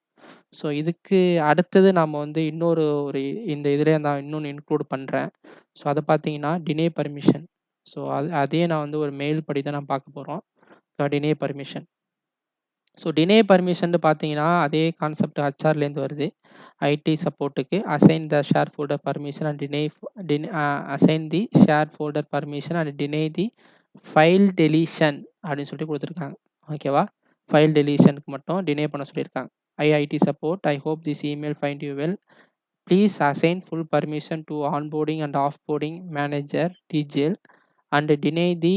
ஸோ இதுக்கு அடுத்தது நாம வந்து ஒரு இந்த இதிலே நான் இன்னொன்னு இன்க்ளூட் பண்றேன். ஸோ அத பார்த்தீங்கன்னா, டினே பர்மிஷன். ஸோ அதே நான் வந்து ஒரு மெயில் படி தான் நான் பார்க்க போறோம். டினே பர்மிஷன். ஸோ டினே பர்மிஷன்னு பார்த்தீங்கன்னா, அதே கான்செப்ட் ஹெச்ஆர்லேருந்து வருது. ஐடி சப்போர்ட்டுக்கு assign the share folder permission and assign the share folder permission and deny the file deletion அப்படின்னு சொல்லிட்டு குடுத்துருக்காங்க. ஓகேவா? ஃபைல் டெலீஷனுக்கு மட்டும் டினை பண்ண சொல்லியிருக்காங்க. ID support, I hope this email find you well. Please assign full permission to onboarding and of-boarding manager TGL and deny the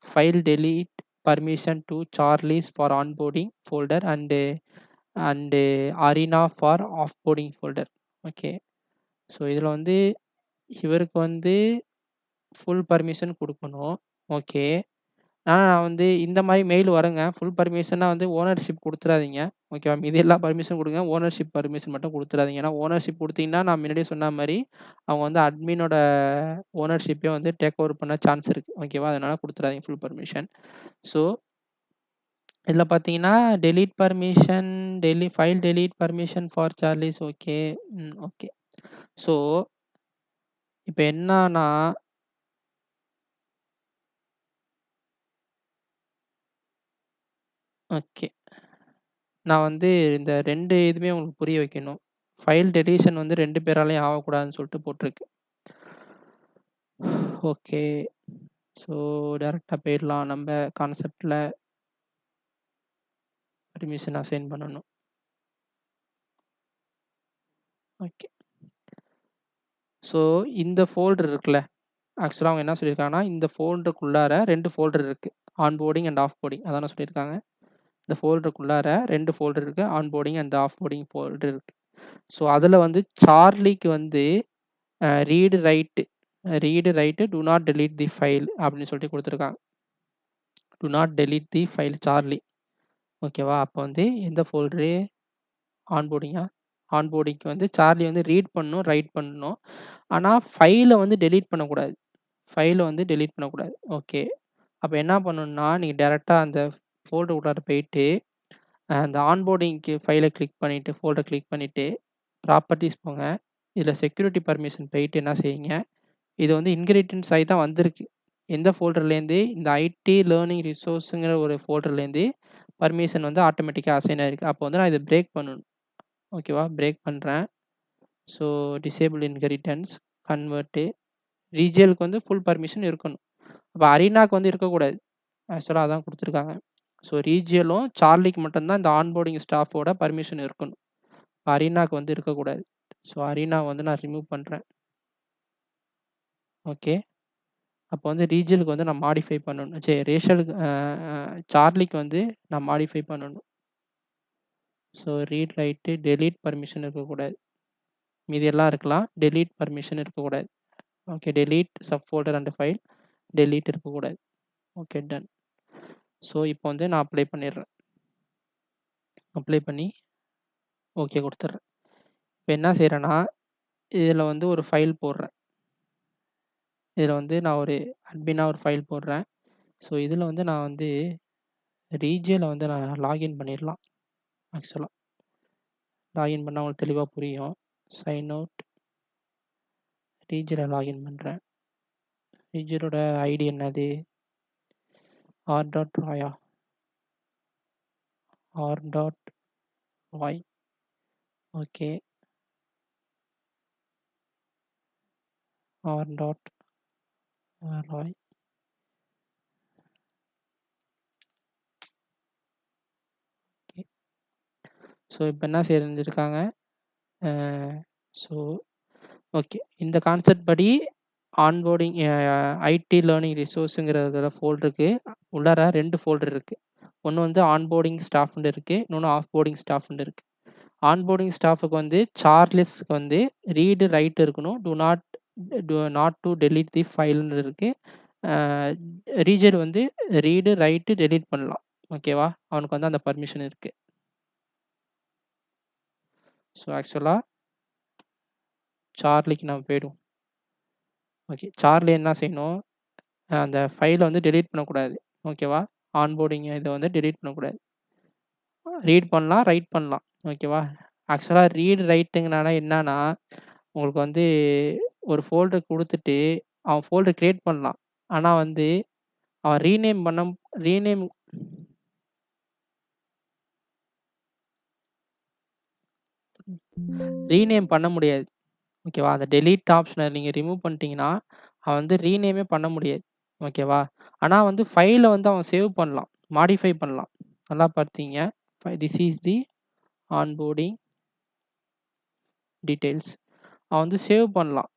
file delete permission to Charlie's for onboarding folder and Arena for offboarding folder. Okay. So இதில் வந்து இவருக்கு வந்து ஃபுல் பர்மிஷன் கொடுக்கணும். ஓகே. நான் வந்து இந்த மாதிரி மெயில் வருங்க. ஃபுல் பர்மிஷன்னா வந்து ஓனர்ஷிப் குடுத்துறாதீங்க. ஓகேவா? மீதி எல்லா பர்மிஷன் குடுங்க. ஓனர்ஷிப் பர்மிஷன் மட்டும் குடுத்துறாதீங்க. ஏன்னா ஓனர்ஷிப் குடுத்தீங்கன்னா, நான் முன்னாடியே சொன்ன மாரி, அவங்க வந்து அட்மினோட ஓனர்ஷிப்பே வந்து டேக் ஓவர் பண்ண சான்ஸ் இருக்கு. ஓகேவா? அதனால குடுத்துறாதீங்க ஃபுல் பர்மிஷன். ஸோ இதில பார்த்தீங்கன்னா, delete permission, file delete permission for Charlie's. Okay. Okay. So இப்ப என்னான்னா ஓகே. நான் வந்து இந்த 2 இதுவுமே உங்களுக்கு புரிய வைக்கணும். ஃபைல் டெலீஷன் வந்து 2 பேராலயும் ஆவக்கூடாதுன்னு சொல்லிட்டு போட்டிருக்கு. ஓகே. ஸோ டைரக்ட்டா போயிரலாம். நம்ப கான்செப்ட்ல பர்மிஷன் அசைன் பண்ணணும். ஓகே. ஸோ இந்த ஃபோல்டர் இருக்குல்ல, ஆக்சுவலா அவங்க என்ன சொல்லியிருக்காங்கன்னா, இந்த ஃபோல்டருக்குள்ளார 2 ஃபோல்டர் இருக்கு. ஆன்போர்டிங் அண்ட் ஆஃப்-போர்டிங் அதானே சொல்லியிருக்காங்க. இந்த ஃபோல்டருக்குள்ளார 2 ஃபோல்டர் இருக்கு. ஆன்போர்டிங் அண்ட் ஆஃப்-போர்டிங் ஃபோல்டர் இருக்கு. ஸோ அதில வந்து சார்லிக்கு வந்து read write do not delete the file அப்படின்னு சொல்லிட்டு குடுத்துருக்காங்க. Do not delete the file Charlie. ஓகேவா? அப்போ வந்து எந்த ஃபோல்டரு? ஆன்போர்டிங்கா? ஆன்போர்டிங்க்கு வந்து சார்லி வந்து ரீட் பண்ணணும், ரைட் பண்ணணும். ஆனா ஃபைல வந்து டெலீட் பண்ணக்கூடாது. ஃபைல வந்து டெலீட் பண்ணக்கூடாது. ஓகே. அப்ப என்ன பண்ணணும்னா, நீங்க டைரக்ட்டா அந்த ஃபோல்டர் உள்ளார போயிட்டு, அந்த ஆன்போர்டிங்க்கு ஃபைல கிளிக் பண்ணிட்டு, ஃபோல்டர் கிளிக் பண்ணிட்டு, ப்ராப்பர்ட்டீஸ் போங்க. இதில செக்யூரிட்டி பர்மிஷன் போயிட்டு என்ன செய்யுங்க, இது வந்து இன்ஹெரிட்டன்ஸ் ஆயி தான் வந்திருக்கு. எந்த ஃபோல்டர்லேருந்து? இந்த ஐடி லேர்னிங் ரிசோர்ஸ்ங்கிற ஒரு ஃபோல்டர்லேருந்து பர்மிஷன் வந்து ஆட்டோமேட்டிக்கா அசைன் ஆயிருக்கு. அப்போ வந்து நான் இத பிரேக் பண்ணணும். ஓகேவா? பிரேக் பண்றேன். ஸோ டிசேபிள் இன்ஹெரிட்டன்ஸ், கன்வெர்ட், ரீஜியலுக்கு வந்து ஃபுல் பர்மிஷன் இருக்கணும். அப்ப அரீனாக்கு வந்து இருக்கக்கூடாது. ஆக்சுவலா அதான் குடுத்துருக்காங்க. ஸோ ரீஜியலும், சார்லிக்கு மட்டும் தான் இந்த ஆன்போர்டிங் ஸ்டாஃபோட பர்மிஷன் இருக்கணும். அரீனாக்கு வந்து இருக்கக்கூடாது. ஸோ அரீனாவ வந்து நான் ரிமூவ் பண்றேன். ஓகே. அப்போ வந்து ரீஜியலுக்கு வந்து நான் மாடிஃபை பண்ணணும். ரேஷலுக்கு சார்லிக்கு வந்து நான் மாடிஃபை பண்ணணும். So read write, delete permission இருக்கக்கூடாது. மீதி எல்லாம் இருக்கலாம். டெலீட் பர்மிஷன் இருக்கக்கூடாது. Okay. Delete sub folder and file. Delete இருக்கக்கூடாது. Okay done. ஸோ இப்போ வந்து நான் அப்ளை பண்ணிடுறேன். அப்ளை பண்ணி ஓகே குடுத்துடுறேன். இப்ப என்ன செய்றேன்னா, இதில வந்து ஒரு ஃபைல் போடுறேன். இதில வந்து நான் ஒரு அட்மினா ஒரு ஃபைல் போடுறேன். ஸோ இதில வந்து நான் வந்து ரீஜியல வந்து நான் லாகின் பண்ணிடலாம். ஆக்சுவலா. லாகின் பண்ணா உங்களுக்கு தெளிவா புரியும். Sign out. ரீஜியல லாகின் பண்றேன். ரீஜியலோட ஐடி என்னது? r.roy r.roy. Okay. r.roy. Okay. So இப்ப என்ன செஞ்சிருக்காங்க? அ ஸோ ஓகே. இந்த கான்செப்ட் படி ஆன்போர்டிங் ஐடி லேர்னிங் ரிசோர்ஸ்ங்கிறதுல ஃபோல்டருக்கு உள்ளார 2 ஃபோல்டர் இருக்கு. ஒண்ணு வந்து ஆன்போர்டிங் ஸ்டாஃப்ன்னு இருக்கு. இன்னொன்னு ஆஃப்-போர்டிங் ஸ்டாஃப்ன்னு இருக்கு. ஆன்போர்டிங் ஸ்டாஃப்க்கு வந்து சார்லஸ்க்கு வந்து ரீட், ரைட் இருக்கணும். நாட் டூ டெலீட் தி ஃபைல்ன்னு இருக்கு. அ ரீஜர் வந்து ரீடு, ரைட், டெலீட் பண்ணலாம். ஓகேவா? அவனுக்கு வந்து அந்த பர்மிஷன் இருக்கு. ஸோ ஆக்சுவலா சார்லிக்கு நம்ம போயிடுவோம். ஓகே. சார்லி என்ன செய்யணும்? அந்த ஃபைல வந்து டெலீட் பண்ணக்கூடாது. ஓகேவா? ஆன்போர்டிங் இத வந்து டெலீட் பண்ணக்கூடாது. ரீட் பண்ணலாம், ரைட் பண்ணலாம். ஓகேவா? ஆக்சுவலா ரீட் ரைட்டுங்கனால என்னன்னா, உங்களுக்கு வந்து ஒரு ஃபோல்டர் குடுத்துட்டு, அவன் ஃபோல்டர் கிரியேட் பண்ணலாம். ஆனா வந்து அவன் ரீநேம் ரீநேம் பண்ண முடியாது. ஓகேவா? அந்த டெலீட் ஆப்ஷன நீங்க ரிமூவ் பண்ணிட்டீங்கன்னா, அவன் வந்து ரீநேமே பண்ண முடியாது. ஓகேவா? ஆனா வந்து ஃபைல வந்து அவன் சேவ் பண்ணலாம். மாடிஃபை பண்ணலாம். நல்லா பார்த்தீங்க. This is the onboarding details. அவன் வந்து சேவ் பண்ணலாம்.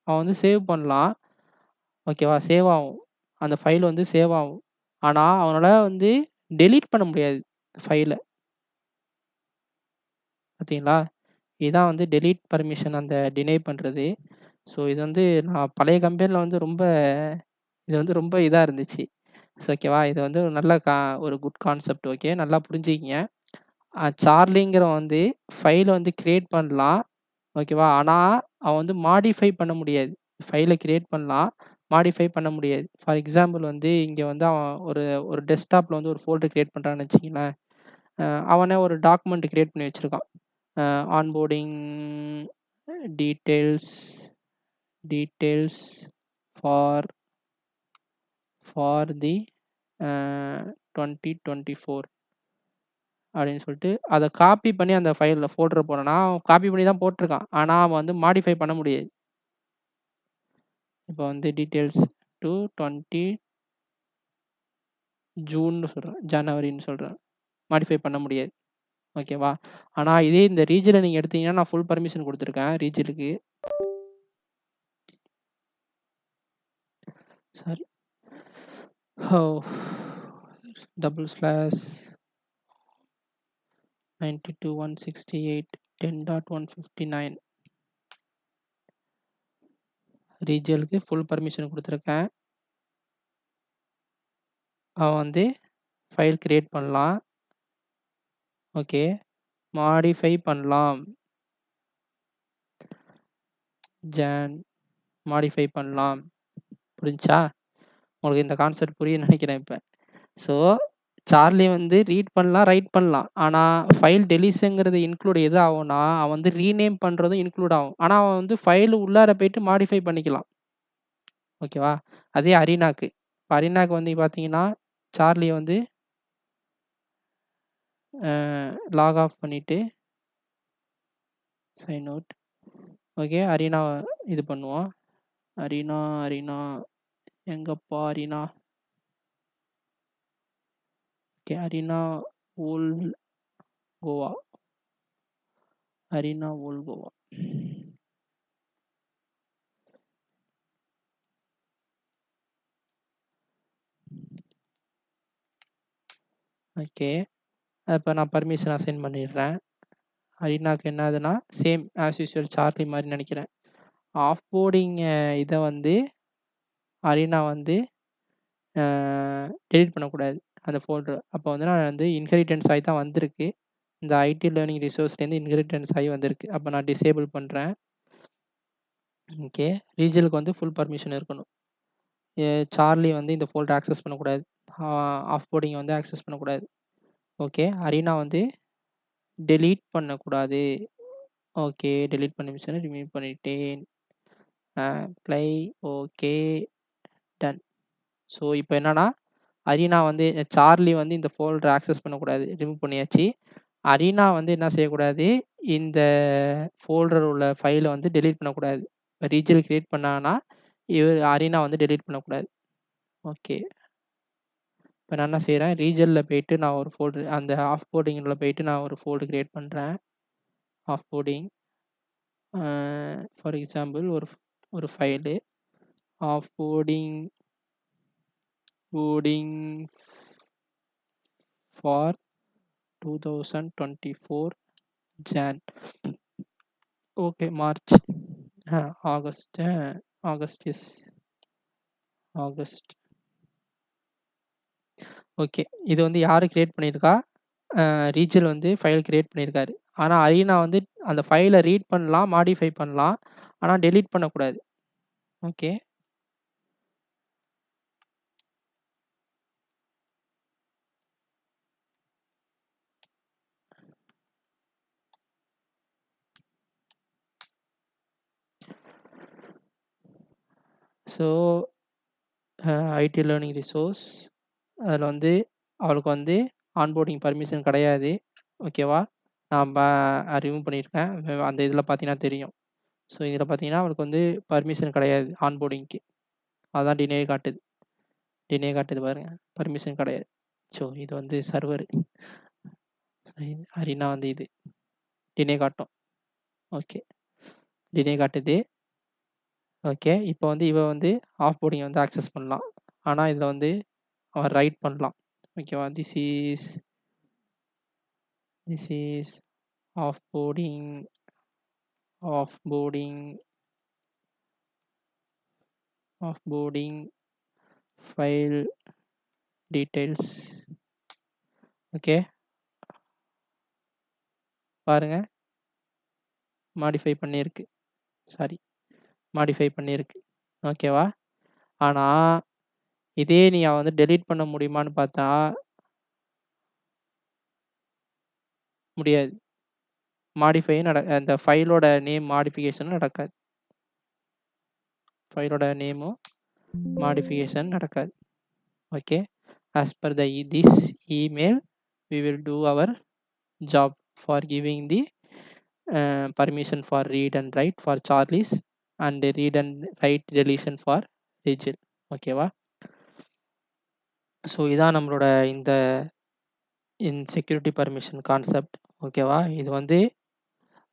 அவன் வந்து சேவ் பண்ணலாம். ஓகேவா? சேவ் ஆகும். அந்த ஃபைல் வந்து சேவ் ஆகும். ஆனா, அவனால வந்து டெலீட் பண்ண முடியாது ஃபைல. பார்த்தீங்களா? இதான் வந்து டெலீட் பர்மிஷன் அந்த டினை பண்றது. ஸோ இது வந்து நான் பழைய கம்பெனில வந்து இது வந்து ரொம்ப இதா இருந்துச்சு. ஓகேவா? இது வந்து ஒரு நல்ல ஒரு குட் கான்செப்ட் ஓகே. நல்லா புரிஞ்சுக்கிங்க. சார்லிங்கிறவன் வந்து ஃபைல வந்து கிரியேட் பண்ணலாம். ஓகேவா? ஆனா, அவன் வந்து மாடிஃபை பண்ண முடியாது. ஃபைல கிரியேட் பண்ணலாம். மாடிஃபை பண்ண முடியாது. ஃபார் எக்ஸாம்பிள் வந்து இங்க வந்து அவன் ஒரு ஒரு டெஸ்க்டாப்ல வந்து ஒரு ஃபோல்டர் கிரியேட் பண்றான்னு வச்சுக்கங்களேன். அ அவனே ஒரு டாக்குமெண்ட் கிரியேட் பண்ணி வச்சிருக்கான். Onboarding details details for for the uh 2024 அப்படின்னு சொல்லிட்டு, அத காப்பி பண்ணி அந்த ஃபோல்டர போடுறேன்னா, அவன் காப்பி பண்ணி தான் போட்டுருக்கான். ஆனா, அவன் வந்து மாடிஃபை பண்ண முடியாது. இப்போ வந்து டீட்டெயில்ஸ் டூ 20 ஜூன்னு சொல்றேன். ஜனவரின்னு சொல்றேன். மாடிஃபை பண்ண முடியாது. ஓகேவா? ஆனா, இதே இந்த ரீஜியன நீங்க எடுத்தீங்கன்னா, நான் ஃபுல் பர்மிஷன் குடுத்துருக்கேன் ரீஜியனுக்கு. சாரி. ஓ! டபுள் ஸ்லாஷ் 92.168.10.159 ரீஜியலுக்கு ஃபுல் பர்மிஷன் குடுத்துருக்கேன். அவன் வந்து ஃபைல் கிரியேட் பண்ணலாம். ஓகே. மாடிஃபை பண்ணலாம். ஜான் மாடிஃபை பண்ணலாம். புரிஞ்சுச்சா? உங்களுக்கு இந்த கான்செப்ட் புரியும்னு நெனைக்கிறேன் இப்ப. ஸோ, சார்லி வந்து ரீட் பண்ணலாம், ரைட் பண்ணலாம். ஆனா, ஃபைல் டெலிஷன்ங்கிறது இன்க்ளூட் எது ஆகும்னா, அவன் வந்து ரீநேம் பண்றதும் இன்க்ளூட் ஆகும். ஆனா, அவன் வந்து ஃபைல் உள்ளார போயிட்டு மாடிஃபை பண்ணிக்கலாம். ஓகேவா? அதே அரினாக்கு. இப்ப அரினாக்கு வந்து பார்த்தீங்கன்னா, சார்லிய வந்து அ லாக் ஆஃப் பண்ணிட்டு, சைன் அவுட். ஓகே. அரினாவ இது பண்ணுவோம். அரினா அரினா எங்கப்பா அரினா? ஓகே. அரினா ஓல் கோவா. அரினா ஓல் கோவா. ஓகே. இப்ப நான் பர்மிஷன் அசைன் பண்ணிடுறேன். அரினாக்கு என்னதுன்னா, சேம் ஆஸ் யூசுவல் சார்லி மாரி நெனைக்கிறேன். ஆஃப் போர்டிங் இத வந்து அரினா வந்து அ டெலீட் பண்ணக்கூடாது. அந்த ஃபோல்டர. அப்போ வந்து நான் வந்து இன்ஹெரிட்டன்ஸ் ஆயி தான் வந்திருக்கு. இந்த ஐடி லேர்னிங் ரிசோர்ஸ்லேருந்து இன்ஹெரிட்டன்ஸ் ஆயி வந்திருக்கு. அப்ப நான் டிசேபிள் பண்றேன். ஓகே. ரீஜியலுக்கு வந்து ஃபுல் பர்மிஷன் இருக்கணும். எ சார்லி வந்து இந்த ஃபோல்டர ஆக்சஸ் பண்ணக்கூடாது. ஆ ஆஃப் போர்டிங்க வந்து ஆக்சஸ் பண்ணக்கூடாது. ஓகே. அரினா வந்து டெலீட் பண்ணக்கூடாது. ஓகே. டெலீட் பர்மிஷன ரிமூவ் பண்ணிட்டேன். Apply okay. டன். ஸோ, இப்ப என்னன்னா, அரினா வந்து சார்லி வந்து இந்த ஃபோல்டர ஆக்சஸ் பண்ணக்கூடாது. ரிமூவ் பண்ணியாச்சு. அரினா வந்து என்ன செய்யக்கூடாது, இந்த ஃபோல்டர் உள்ள ஃபைல வந்து டெலீட் பண்ணக்கூடாது. இப்ப ரீஜியல் கிரியேட் பண்ணான்னா, அரினா வந்து டெலீட் பண்ணக்கூடாது. ஓகே. இப்ப நான் என்ன செய்றேன், ரீஜியன்ல போயிட்டு நான் ஒரு ஃபோல்டர் அந்த ஆஃப் போர்டிங்ல போயிட்டு நான் ஒரு ஃபோல்டர் கிரியேட் பண்றேன். Offboarding uh for example ஒரு file offboarding for 2024 John. Okay. March. Uh August August S. August. Okay. இது வந்து யாரு கிரியேட் பண்ணியிருக்கா? ரீஜல் வந்து ஃபைல் கிரியேட் பண்ணியிருக்காரு. ஆனா, அரினா வந்து அந்த ஃபைல ரீட் பண்ணலாம், மாடிஃபை பண்ணலாம். ஆனா, டெலீட் பண்ணக்கூடாது. Okay. So IT learning resource அதில் வந்து அவளுக்கு வந்து ஆன்போர்டிங் பர்மிஷன் கிடையாது. ஓகேவா? நான் ரிமூவ் பண்ணியிருக்கேன். அந்த இதில் பார்த்தீங்கன்னா தெரியும். ஸோ இதில் பார்த்தீங்கன்னா அவளுக்கு வந்து பர்மிஷன் கிடையாது ஆன்போர்டிங்க்கு. அதான் டிலே காட்டுது. டிலே காட்டுது பாருங்க. பர்மிஷன் கிடையாது. ஸோ இது வந்து சர்வர். அரினா வந்து இது டிலே காட்டும். ஓகே. டிலே காட்டுது. ஓகே. இப்போ வந்து இவ வந்து ஆஃப் போர்டிங் வந்து ஆக்சஸ் பண்ணலாம். ஆனால் இதில் வந்து அவன் ரைட் பண்ணலாம். ஓகேவா? This is off boarding file details. Okay. பாருங்க. மாடிஃபை பண்ணியிருக்கு. மாடிஃபை பண்ணியிருக்கு. ஓகேவா? ஆனா, இதே நீ வந்து டெலீட் பண்ண முடியுமான்னு பார்த்தா முடியாது. மாடிஃபையும் அந்த ஃபைலோட நேம் மாடிஃபிகேஷனும் நடக்காது. ஃபைலோட நேமும் மாடிஃபிகேஷன் நடக்காது. Okay. As per this email, we will do our job for giving the permission for read and write for Charlie's and read and write deletion for Rachel. ஓகேவா? ஸோ இதான் நம்மளோட இந்த செக்யூரிட்டி பர்மிஷன் கான்செப்ட். ஓகேவா? இது வந்து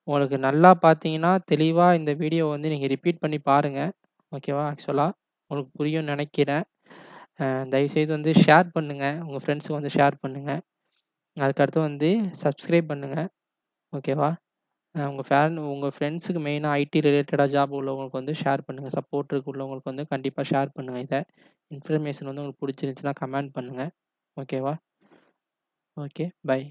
உங்களுக்கு நல்லா பார்த்தீங்கன்னா தெளிவாக இந்த வீடியோ வந்து நீங்கள் ரிப்பீட் பண்ணி பாருங்கள். ஓகேவா? ஆக்சுவலாக உங்களுக்கு புரியும்னு நினைக்கிறேன். தயவுசெய்து வந்து ஷேர் பண்ணுங்கள். உங்கள் ஃப்ரெண்ட்ஸுக்கு வந்து ஷேர் பண்ணுங்கள். அதுக்கடுத்து வந்து சப்ஸ்கிரைப் பண்ணுங்கள். ஓகேவா? உங்கள் ஃப்ரெண்ட்ஸுக்கு மெயினாக ஐடி ரிலேட்டடாக ஜாப் உள்ளவங்களுக்கு வந்து ஷேர் பண்ணுங்கள். சப்போர்ட்டுக்கு உள்ளவங்களுக்கு வந்து கண்டிப்பாக ஷேர் பண்ணுங்கள். இதை இன்ஃபர்மேஷன் வந்து உங்களுக்கு பிடிச்சிருந்துச்சுன்னா கமெண்ட் பண்ணுங்கள். ஓகேவா? ஓகே. பை.